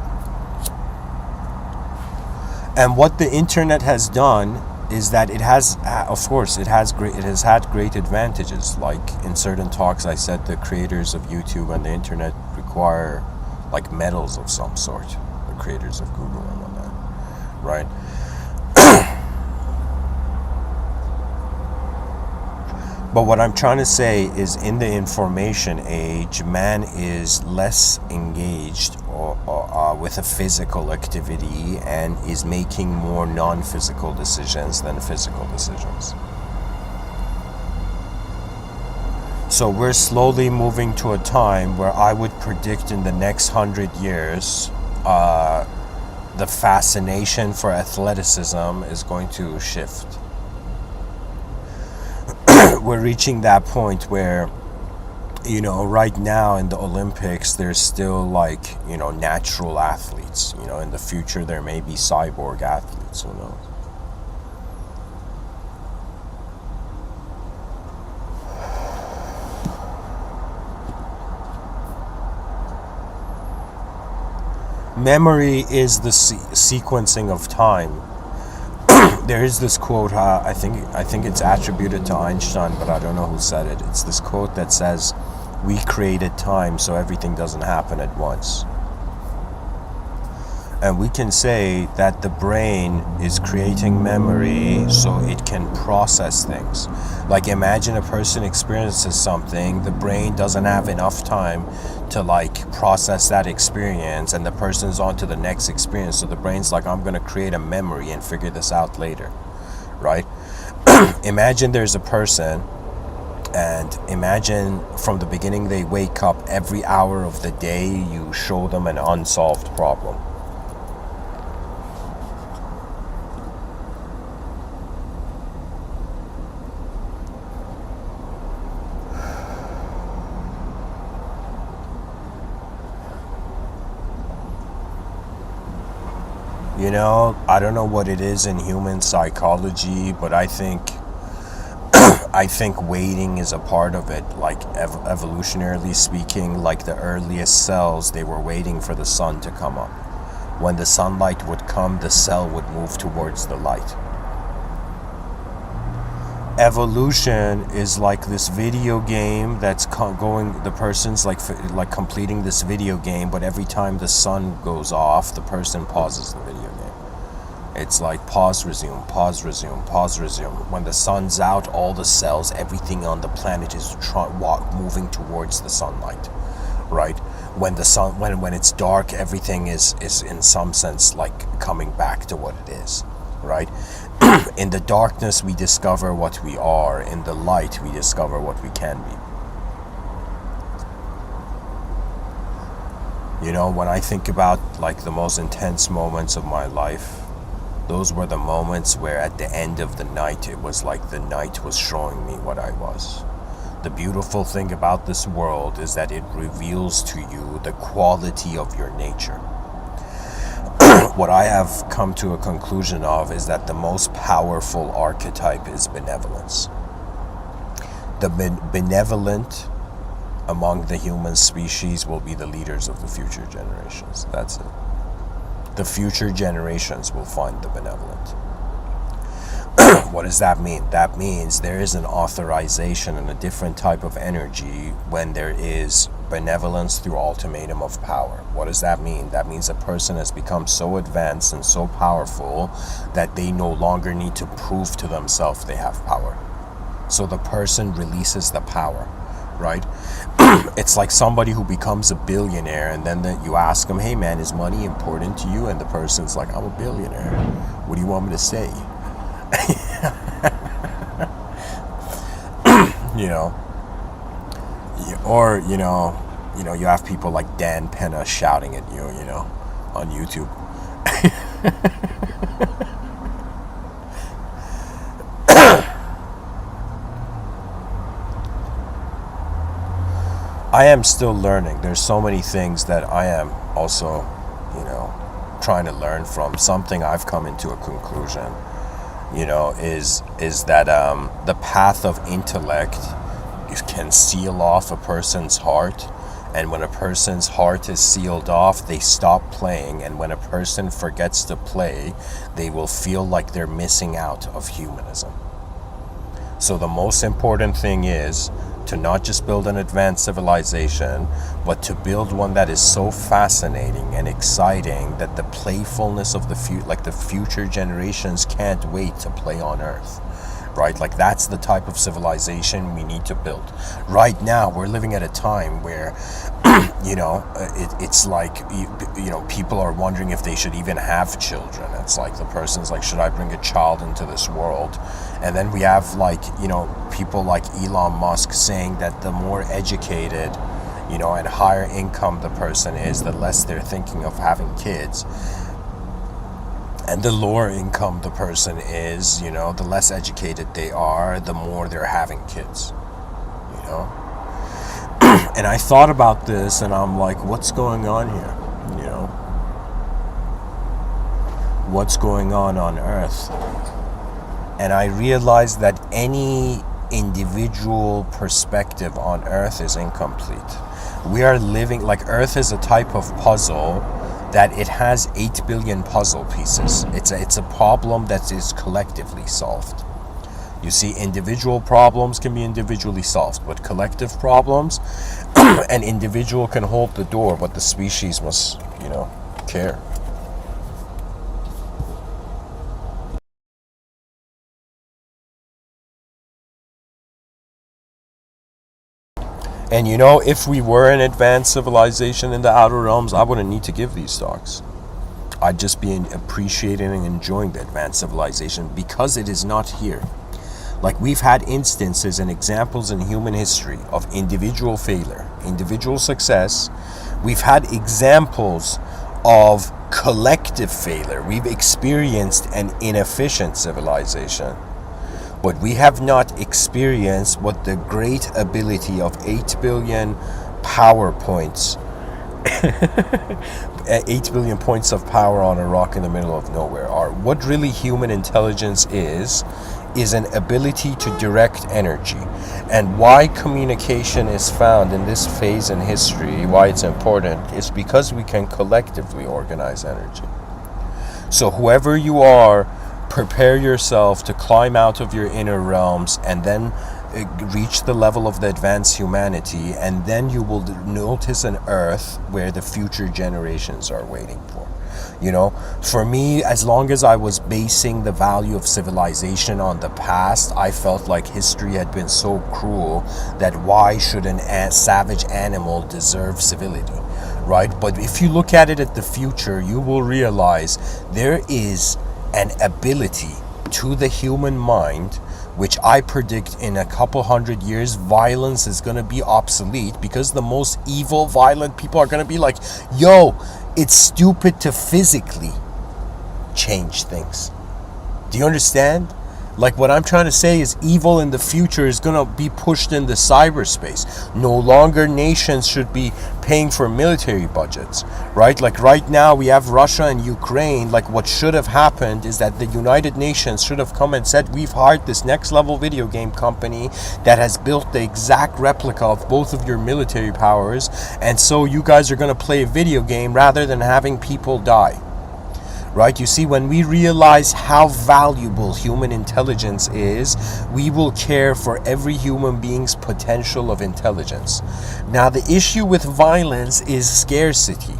[SPEAKER 1] And what the internet has done is that it has, of course, it has had great advantages. Like in certain talks, I said the creators of YouTube and the internet require like medals of some sort. The creators of Google and whatnot, right? But what I'm trying to say is, in the information age, man is less engaged with a physical activity and is making more non-physical decisions than physical decisions. So we're slowly moving to a time where I would predict in the next 100 years, the fascination for athleticism is going to shift. We're reaching that point where, you know, right now in the Olympics, there's still like, you know, natural athletes. You know, in the future, there may be cyborg athletes, who knows? Memory is the sequencing of time. There is this quote, I think it's attributed to Einstein, but I don't know who said it. It's this quote that says, "We created time, so everything doesn't happen at once." And we can say that the brain is creating memory so it can process things. Like, imagine a person experiences something, the brain doesn't have enough time to like process that experience, and the person's on to the next experience. So the brain's like, I'm gonna create a memory and figure this out later, right? Imagine there's a person, and imagine from the beginning they wake up, every hour of the day you show them an unsolved problem. You know, I don't know what it is in human psychology, but I think waiting is a part of it. Like evolutionarily speaking, like the earliest cells, they were waiting for the sun to come up. When the sunlight would come, the cell would move towards the light. Evolution is like this video game that's the person's like completing this video game, but every time the sun goes off, the person pauses the video game. It's like pause, resume, pause, resume, pause, resume. When the sun's out, all the cells, everything on the planet is moving towards the sunlight, right? When the sun, when it's dark, everything is in some sense like coming back to what it is, right? In the darkness, we discover what we are. In the light, we discover what we can be. You know, when I think about like the most intense moments of my life, those were the moments where at the end of the night, it was like the night was showing me what I was. The beautiful thing about this world is that it reveals to you the quality of your nature. What I have come to a conclusion of is that the most powerful archetype is benevolence. The benevolent among the human species will be the leaders of the future generations. That's it. The future generations will find the benevolent. What does that mean? That means there is an authorization and a different type of energy when there is benevolence through ultimatum of power. What does that mean? That means a person has become so advanced and so powerful that they no longer need to prove to themselves they have power. So the person releases the power, right? It's like somebody who becomes a billionaire, and then you ask them, hey man, is money important to you? And the person's like, I'm a billionaire. What do you want me to say? You know, or you have people like Dan Penna shouting at you, you know, on YouTube. I am still learning. There's so many things that I am also, you know, trying to learn from. Something I've come into a conclusion is that the path of intellect can seal off a person's heart, and when a person's heart is sealed off, they stop playing, and when a person forgets to play, they will feel like they're missing out of humanism. So the most important thing is to not just build an advanced civilization, but to build one that is so fascinating and exciting that the playfulness of the future generations can't wait to play on Earth. Right? Like, that's the type of civilization we need to build. Right now, we're living at a time where, it's like, people are wondering if they should even have children. It's like the person's like, should I bring a child into this world? And then we have people like Elon Musk saying that the more educated, and higher income the person is, the less they're thinking of having kids. And the lower income the person is, the less educated they are, the more they're having kids, And I thought about this, and I'm like, what's going on here? What's going on Earth? And I realized that any individual perspective on Earth is incomplete. We are living, Earth is a type of puzzle that it has 8 billion puzzle pieces. It's a problem that is collectively solved. You see, individual problems can be individually solved, but collective problems, an individual can hold the door, but the species must, care. And if we were an advanced civilization in the outer realms, I wouldn't need to give these talks. I'd just be appreciating and enjoying the advanced civilization because it is not here. We've had instances and examples in human history of individual failure, individual success. We've had examples of collective failure. We've experienced an inefficient civilization. But we have not experienced what the great ability of 8 billion power points, 8 billion points of power on a rock in the middle of nowhere are. What really human intelligence is an ability to direct energy. And why communication is found in this phase in history, why it's important, is because we can collectively organize energy. So whoever you are, prepare yourself to climb out of your inner realms and then reach the level of the advanced humanity, and then you will notice an Earth where the future generations are waiting for. For me, as long as I was basing the value of civilization on the past, I felt like history had been so cruel that why should a savage animal deserve civility, right? But if you look at it at the future, you will realize there is an ability to the human mind, which I predict in a couple hundred years, violence is going to be obsolete, because the most evil, violent people are going to be like, yo, it's stupid to physically change things. Do you understand? What I'm trying to say is evil in the future is going to be pushed into cyberspace. No longer nations should be paying for military budgets, right? Right now we have Russia and Ukraine. What should have happened is that the United Nations should have come and said, we've hired this next level video game company that has built the exact replica of both of your military powers, and so you guys are going to play a video game rather than having people die. Right? You see, when we realize how valuable human intelligence is, we will care for every human being's potential of intelligence. Now, the issue with violence is scarcity.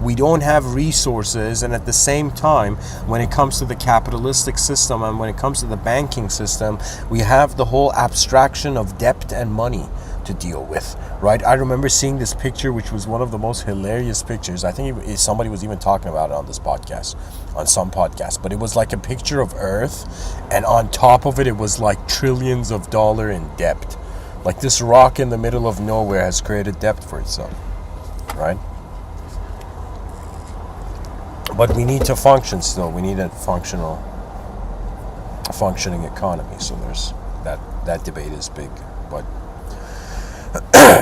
[SPEAKER 1] We don't have resources, and at the same time, when it comes to the capitalistic system and when it comes to the banking system, we have the whole abstraction of debt and money to deal with, right? I remember seeing this picture, which was one of the most hilarious pictures. I think somebody was even talking about it on this podcast, on some podcast, but it was like a picture of Earth, and on top of it, it was like trillions of dollars in debt. This rock in the middle of nowhere has created debt for itself, right? But we need to function still. We need a functioning economy. So there's that debate is big, but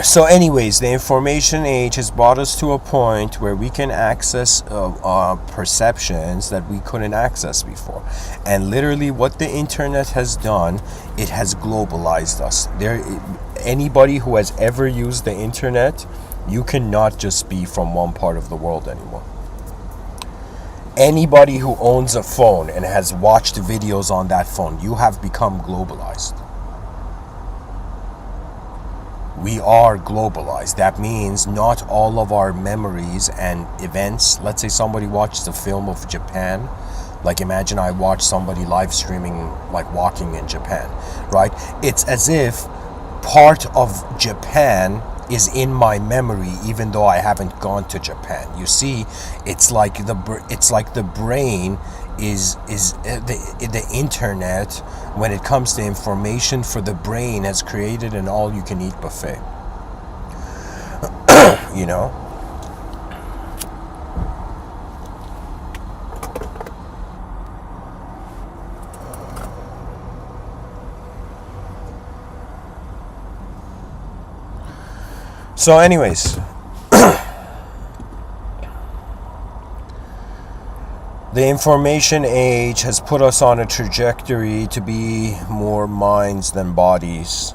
[SPEAKER 1] So anyways, the information age has brought us to a point where we can access perceptions that we couldn't access before. And literally what the internet has done, it has globalized us. Anybody who has ever used the internet, you cannot just be from one part of the world anymore. Anybody who owns a phone and has watched videos on that phone, you have become globalized. We are globalized. That means not all of our memories and events. Let's say somebody watched a film of Japan. Like imagine I watched somebody live streaming like walking in Japan, right? It's as if part of Japan is in my memory even though I haven't gone to Japan. You see, it's like the brain is the internet. When it comes to information for the brain, has created an all-you-can-eat buffet. You know? So anyways, the information age has put us on a trajectory to be more minds than bodies.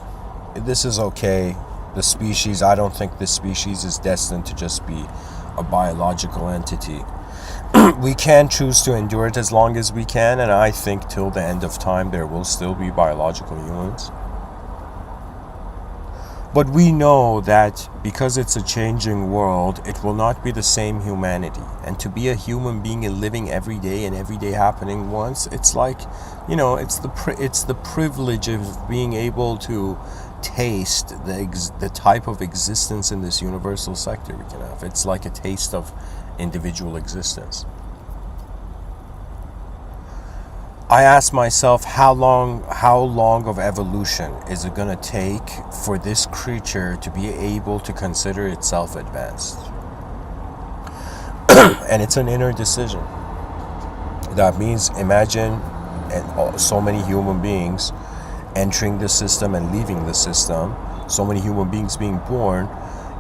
[SPEAKER 1] This is okay. The species, I don't think this species is destined to just be a biological entity. We can choose to endure it as long as we can, and I think till the end of time there will still be biological humans. But we know that because it's a changing world, it will not be the same humanity. And to be a human being and living every day and every day happening once, it's like, you know, it's the privilege of being able to taste the type of existence in this universal sector we can have. It's like a taste of individual existence. I ask myself, how long of evolution is it going to take for this creature to be able to consider itself advanced? And it's an inner decision. That means imagine so many human beings entering the system and leaving the system, so many human beings being born.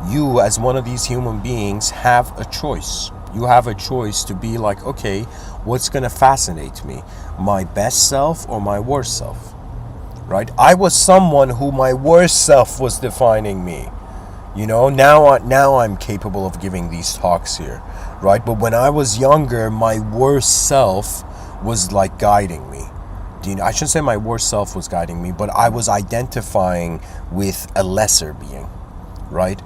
[SPEAKER 1] You, as one of these human beings, have a choice. You have a choice to be like, okay, what's going to fascinate me? My best self or my worst self? Right? I was someone who my worst self was defining me. You know, now I'm capable of giving these talks here. Right? But when I was younger, my worst self was like guiding me. I shouldn't say my worst self was guiding me, but I was identifying with a lesser being. Right?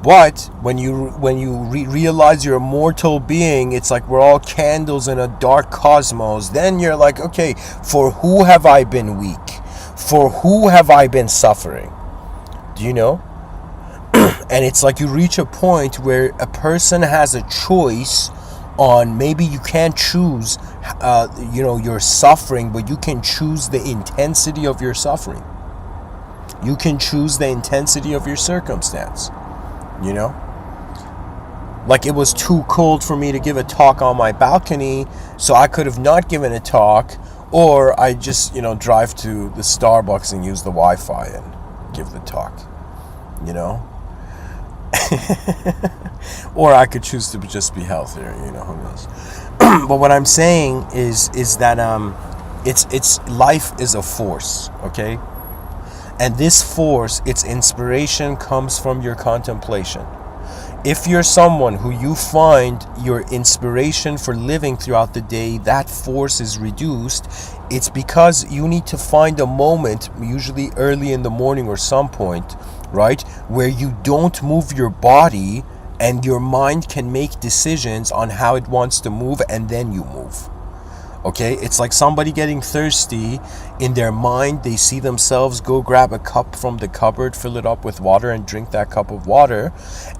[SPEAKER 1] But when you realize you're a mortal being, it's like we're all candles in a dark cosmos. Then you're like, okay, for who have I been weak? For who have I been suffering? Do you know? And it's like you reach a point where a person has a choice on, maybe you can't choose, your suffering, but you can choose the intensity of your suffering. You can choose the intensity of your circumstance. You know, like it was too cold for me to give a talk on my balcony, so I could have not given a talk, or I just, drive to the Starbucks and use the Wi-Fi and give the talk, or I could choose to just be healthier, who knows. But what I'm saying is that it's life is a force, okay? And this force, its inspiration comes from your contemplation. If you're someone who you find your inspiration for living throughout the day, that force is reduced, it's because you need to find a moment, usually early in the morning or some point, right, where you don't move your body and your mind can make decisions on how it wants to move, and then you move. Okay, it's like somebody getting thirsty. In their mind, they see themselves go grab a cup from the cupboard, fill it up with water, and drink that cup of water.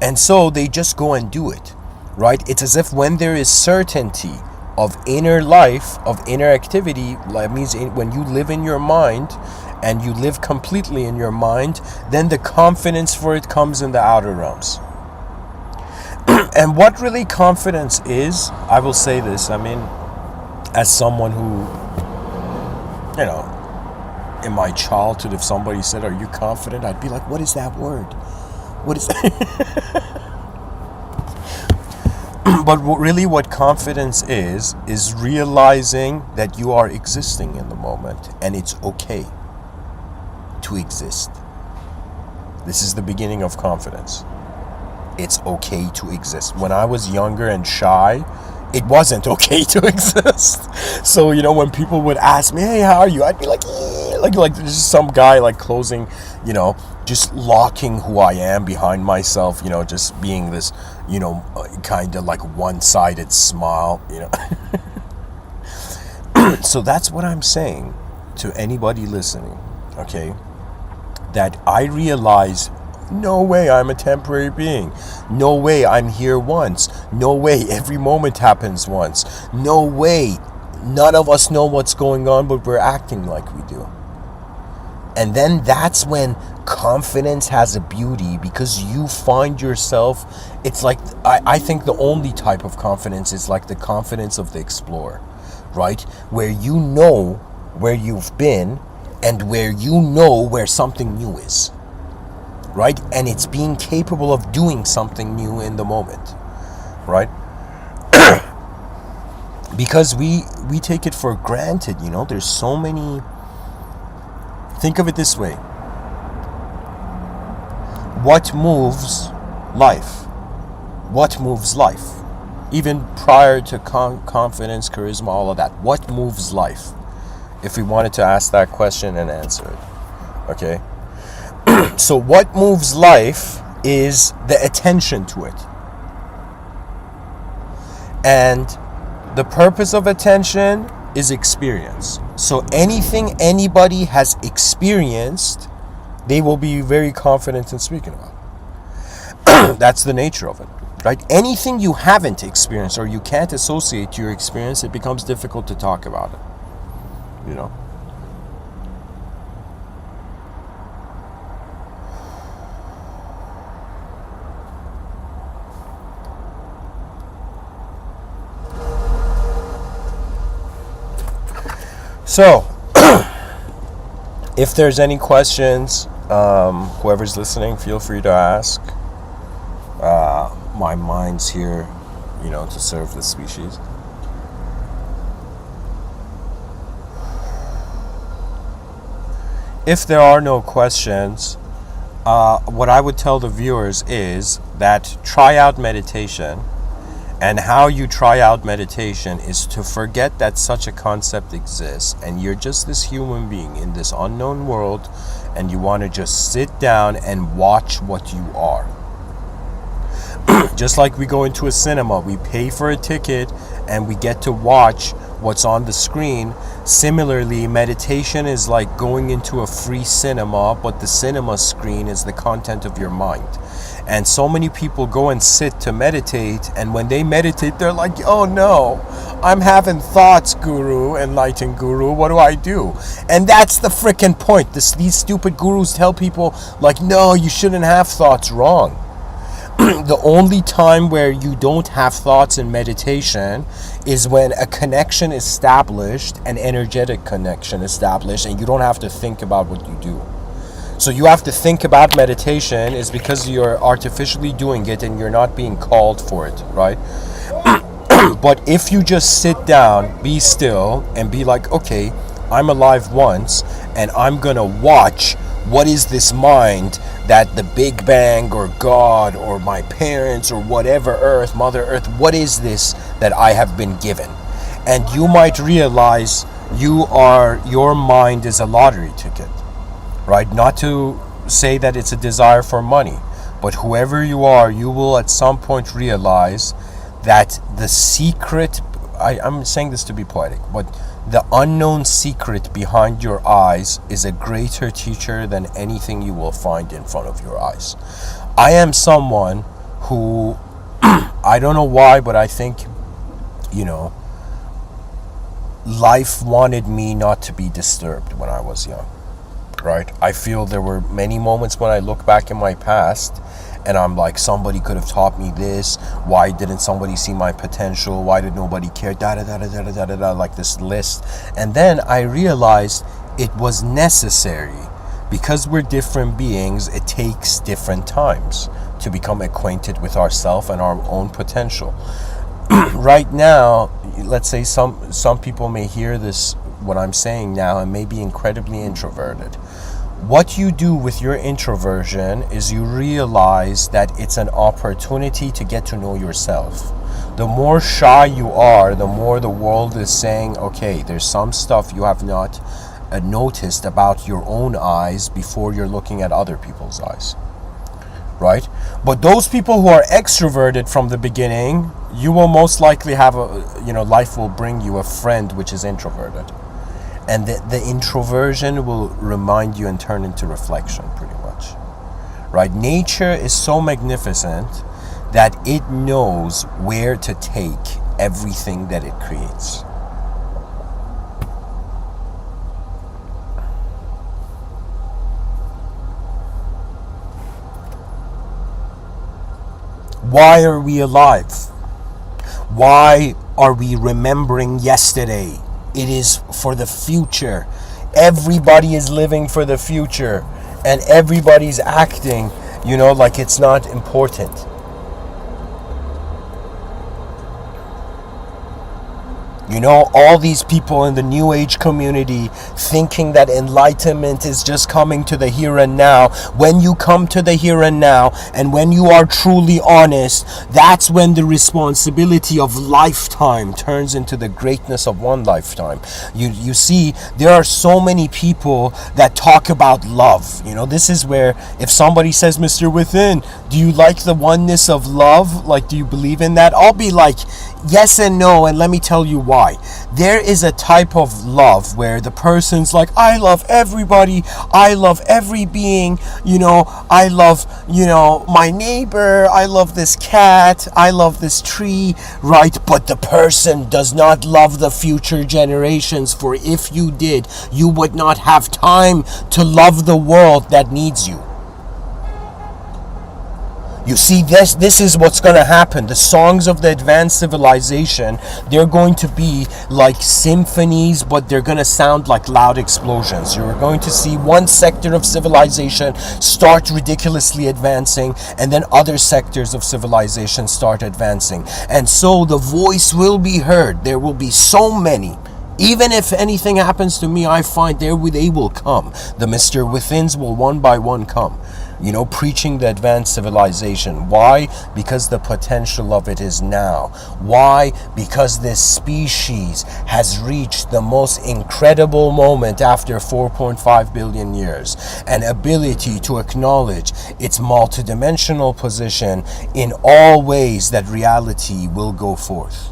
[SPEAKER 1] And so they just go and do it, right? It's as if when there is certainty of inner life, of inner activity, that means when you live in your mind and you live completely in your mind, then the confidence for it comes in the outer realms. And what really confidence is, I will say this, as someone who, in my childhood, if somebody said, "Are you confident?" I'd be like, "What is that word? What is But really what confidence is realizing that you are existing in the moment and it's okay to exist. This is the beginning of confidence. It's okay to exist. When I was younger and shy, it wasn't okay to exist. So, when people would ask me, "Hey, how are you?" I'd be like, like there's just some guy like closing, just locking who I am behind myself, just being this, kind of like one-sided smile, So that's what I'm saying to anybody listening, okay? That I realize, no way I'm a temporary being. No way I'm here once. No way every moment happens once. No way none of us know what's going on, but we're acting like we do. And then that's when confidence has a beauty, because you find yourself, it's like, I think the only type of confidence is like the confidence of the explorer, right? Where you know where you've been and where you know where something new is, right? And it's being capable of doing something new in the moment, right? Because we take it for granted, there's so many. Think of it this way. What moves life? What moves life? Even prior to confidence, charisma, all of that. What moves life? If we wanted to ask that question and answer it. Okay? So what moves life is the attention to it. And the purpose of attention is experience. So anything anybody has experienced, they will be very confident in speaking about. That's the nature of it, right? Anything you haven't experienced or you can't associate to your experience, it becomes difficult to talk about it, So, if there's any questions, whoever's listening, feel free to ask. My mind's here, to serve the species. If there are no questions, what I would tell the viewers is that try out meditation. And how you try out meditation is to forget that such a concept exists and you're just this human being in this unknown world, and you want to just sit down and watch what you are. Just like we go into a cinema, we pay for a ticket and we get to watch what's on the screen. Similarly, meditation is like going into a free cinema, but the cinema screen is the content of your mind. And so many people go and sit to meditate, and when they meditate, they're like, "Oh no, I'm having thoughts, Guru, enlightened Guru, what do I do?" And that's the freaking point. These stupid gurus tell people, like, "No, you shouldn't have thoughts." Wrong. The only time where you don't have thoughts in meditation is when a connection is established, an energetic connection established, and you don't have to think about what you do. So you have to think about meditation is because you're artificially doing it and you're not being called for it, right? But if you just sit down, be still, and be like, okay, I'm alive once, and I'm gonna watch what is this mind that the Big Bang or God or my parents or whatever, Earth, Mother Earth, what is this that I have been given? And you might realize your mind is a lottery ticket. Right? Not to say that it's a desire for money, but whoever you are, you will at some point realize that the secret, I'm saying this to be poetic, but the unknown secret behind your eyes is a greater teacher than anything you will find in front of your eyes. I am someone who, I don't know why, but I think, life wanted me not to be disturbed when I was young. Right? I feel there were many moments when I look back in my past and I'm like, somebody could have taught me this. Why didn't somebody see my potential? Why did nobody care? Like this list. And then I realized it was necessary. Because we're different beings, it takes different times to become acquainted with ourselves and our own potential. Right now, let's say some people may hear this, what I'm saying now, and may be incredibly introverted. What you do with your introversion is you realize that it's an opportunity to get to know yourself. The more shy you are, the more the world is saying, okay, there's some stuff you have not noticed about your own eyes before you're looking at other people's eyes, right? But those people who are extroverted from the beginning, you will most likely have life will bring you a friend which is introverted, and the introversion will remind you and turn into reflection, pretty much, right? Nature is so magnificent that it knows where to take everything that it creates. Why are we alive? Why are we remembering yesterday? It is for the future. Everybody is living for the future, and everybody's acting, like it's not important. All these people in the New Age community thinking that enlightenment is just coming to the here and now. When you come to the here and now, and when you are truly honest, that's when the responsibility of lifetime turns into the greatness of one lifetime. You see, there are so many people that talk about love. This is where, if somebody says, Mr. Within, do you like the oneness of love? Like, do you believe in that? I'll be like, yes and no, and let me tell you why. There is a type of love where the person's like, I love everybody, I love every being, I love, my neighbor, I love this cat, I love this tree, right? But the person does not love the future generations, for if you did, you would not have time to love the world that needs you. You see, this is what's going to happen. The songs of the advanced civilization, they're going to be like symphonies, but they're going to sound like loud explosions. You're going to see one sector of civilization start ridiculously advancing, and then other sectors of civilization start advancing. And so the voice will be heard. There will be so many. Even if anything happens to me, I find they will come. The Mr. Withins will one by one come. Preaching the advanced civilization. Why? Because the potential of it is now. Why? Because this species has reached the most incredible moment after 4.5 billion years. An ability to acknowledge its multidimensional position in all ways that reality will go forth.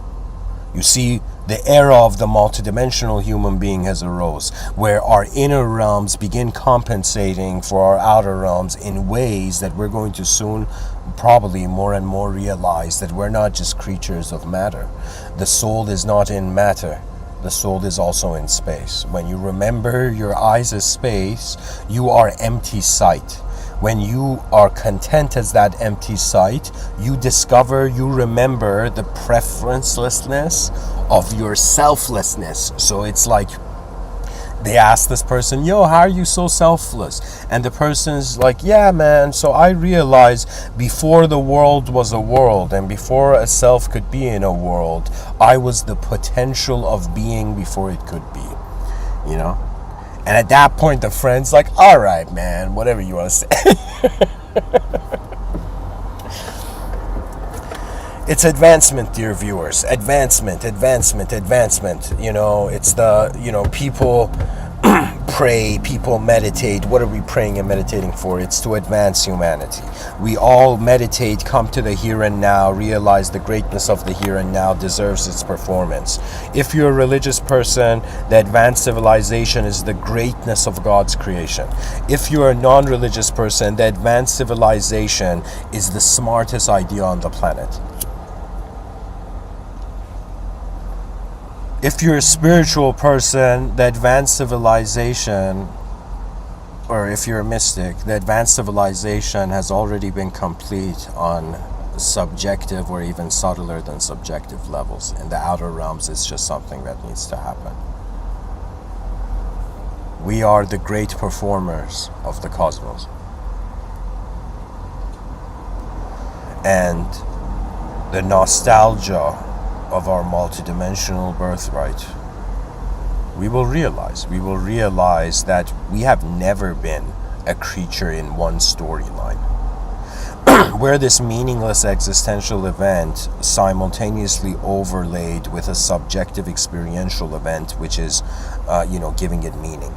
[SPEAKER 1] You see, the era of the multidimensional human being has arose, where our inner realms begin compensating for our outer realms in ways that we're going to soon probably more and more realize that we're not just creatures of matter. The soul is not in matter. The soul is also in space. When you remember your eyes as space, you are empty sight. When you are content as that empty sight, you remember the preferencelessness of your selflessness. So it's like, they ask this person, yo, how are you so selfless? And the person's like, yeah, man, so I realized before the world was a world, and before a self could be in a world, I was the potential of being before it could be, And at that point, the friend's like, all right, man, whatever you want to say. It's advancement, dear viewers. Advancement. It's the, people pray, people meditate. What are we praying and meditating for? It's to advance humanity. We all meditate, come to the here and now, realize the greatness of the here and now deserves its performance. If you're a religious person, the advanced civilization is the greatness of God's creation. If you're a non-religious person, the advanced civilization is the smartest idea on the planet. If you're a spiritual person, the advanced civilization, or if you're a mystic, the advanced civilization has already been complete on subjective or even subtler than subjective levels. In the outer realms, it's just something that needs to happen. We are the great performers of the cosmos. And the nostalgia of our multidimensional birthright, we will realize that we have never been a creature in one storyline. We're this meaningless existential event simultaneously overlaid with a subjective experiential event, which is, giving it meaning.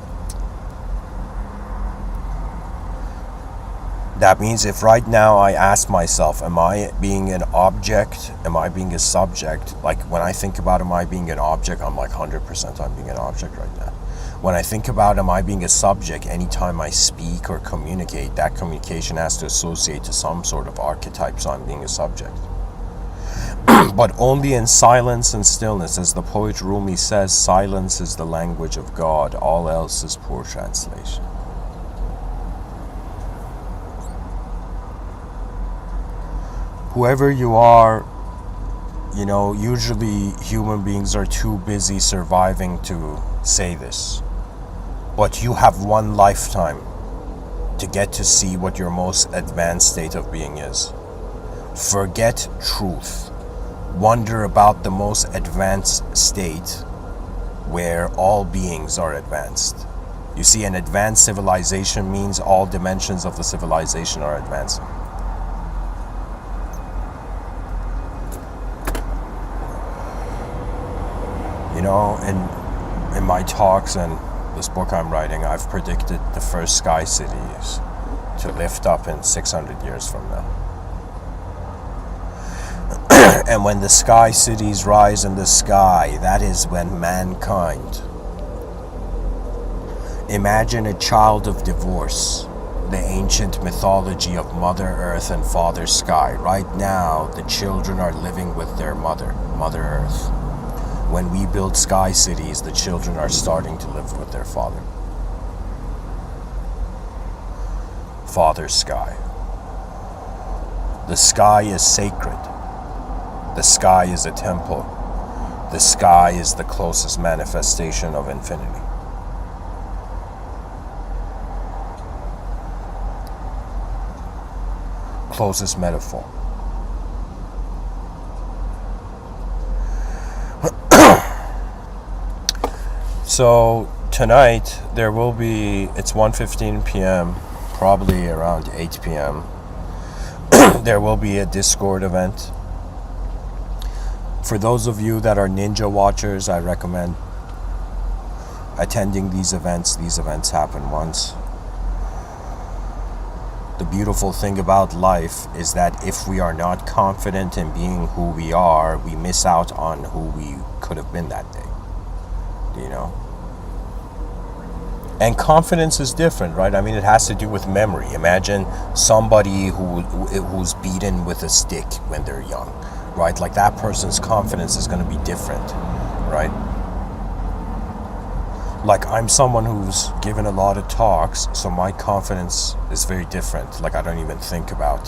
[SPEAKER 1] That means if right now I ask myself, am I being an object? Am I being a subject? Like when I think about am I being an object, I'm like 100% I'm being an object right now. When I think about am I being a subject, anytime I speak or communicate, that communication has to associate to some sort of archetype, so I'm being a subject. But only in silence and stillness. As the poet Rumi says, silence is the language of God, all else is poor translation. Whoever you are, usually human beings are too busy surviving to say this. But you have one lifetime to get to see what your most advanced state of being is. Forget truth. Wonder about the most advanced state where all beings are advanced. You see, an advanced civilization means all dimensions of the civilization are advancing. In my talks and this book I'm writing, I've predicted the first sky cities to lift up in 600 years from now. And when the sky cities rise in the sky, that is when mankind. Imagine a child of divorce, the ancient mythology of Mother Earth and Father Sky. Right now, the children are living with their Mother Earth. When we build sky cities, the children are starting to live with their father. Father Sky. The sky is sacred. The sky is a temple. The sky is the closest manifestation of infinity. Closest metaphor. So tonight it's 1:15 p.m., probably around 8 p.m. There will be a Discord event. For those of you that are ninja watchers, I recommend attending these events. These events happen once. The beautiful thing about life is that if we are not confident in being who we are, we miss out on who we could have been that day. And confidence is different, right? I mean, it has to do with memory. Imagine somebody who's beaten with a stick when they're young, right? Like that person's confidence is going to be different, right? Like I'm someone who's given a lot of talks, so my confidence is very different. Like I don't even think about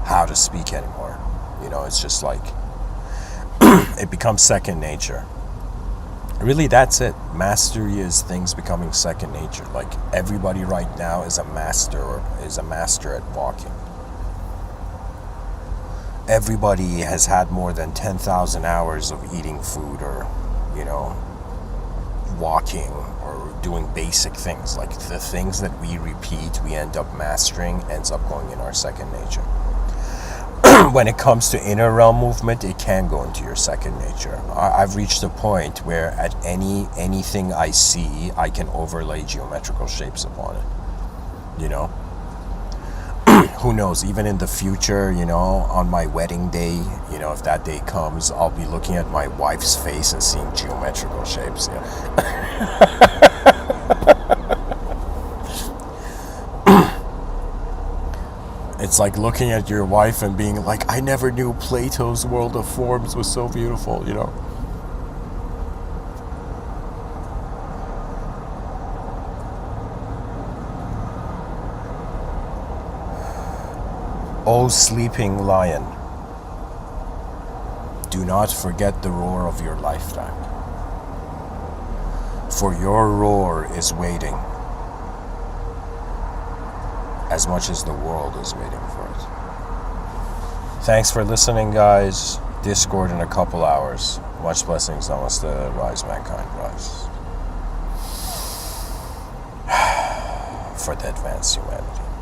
[SPEAKER 1] how to speak anymore. It's just like it becomes second nature. Really, that's it. Mastery is things becoming second nature. Like everybody right now is a master at walking. Everybody has had more than 10,000 hours of eating food or, walking or doing basic things. Like the things that we repeat, we end up mastering, ends up going in our second nature. When it comes to inner realm movement, it can go into your second nature. I've reached a point where at anything I see, I can overlay geometrical shapes upon it. Who knows, even in the future, on my wedding day, if that day comes, I'll be looking at my wife's face and seeing geometrical shapes. It's like looking at your wife and being like, I never knew Plato's world of forms was so beautiful, O sleeping lion, do not forget the roar of your lifetime. For your roar is waiting as much as the world is waiting for it. Thanks for listening, guys. Discord in a couple hours. Much blessings. Namaste. Rise, mankind, rise. For the advanced humanity.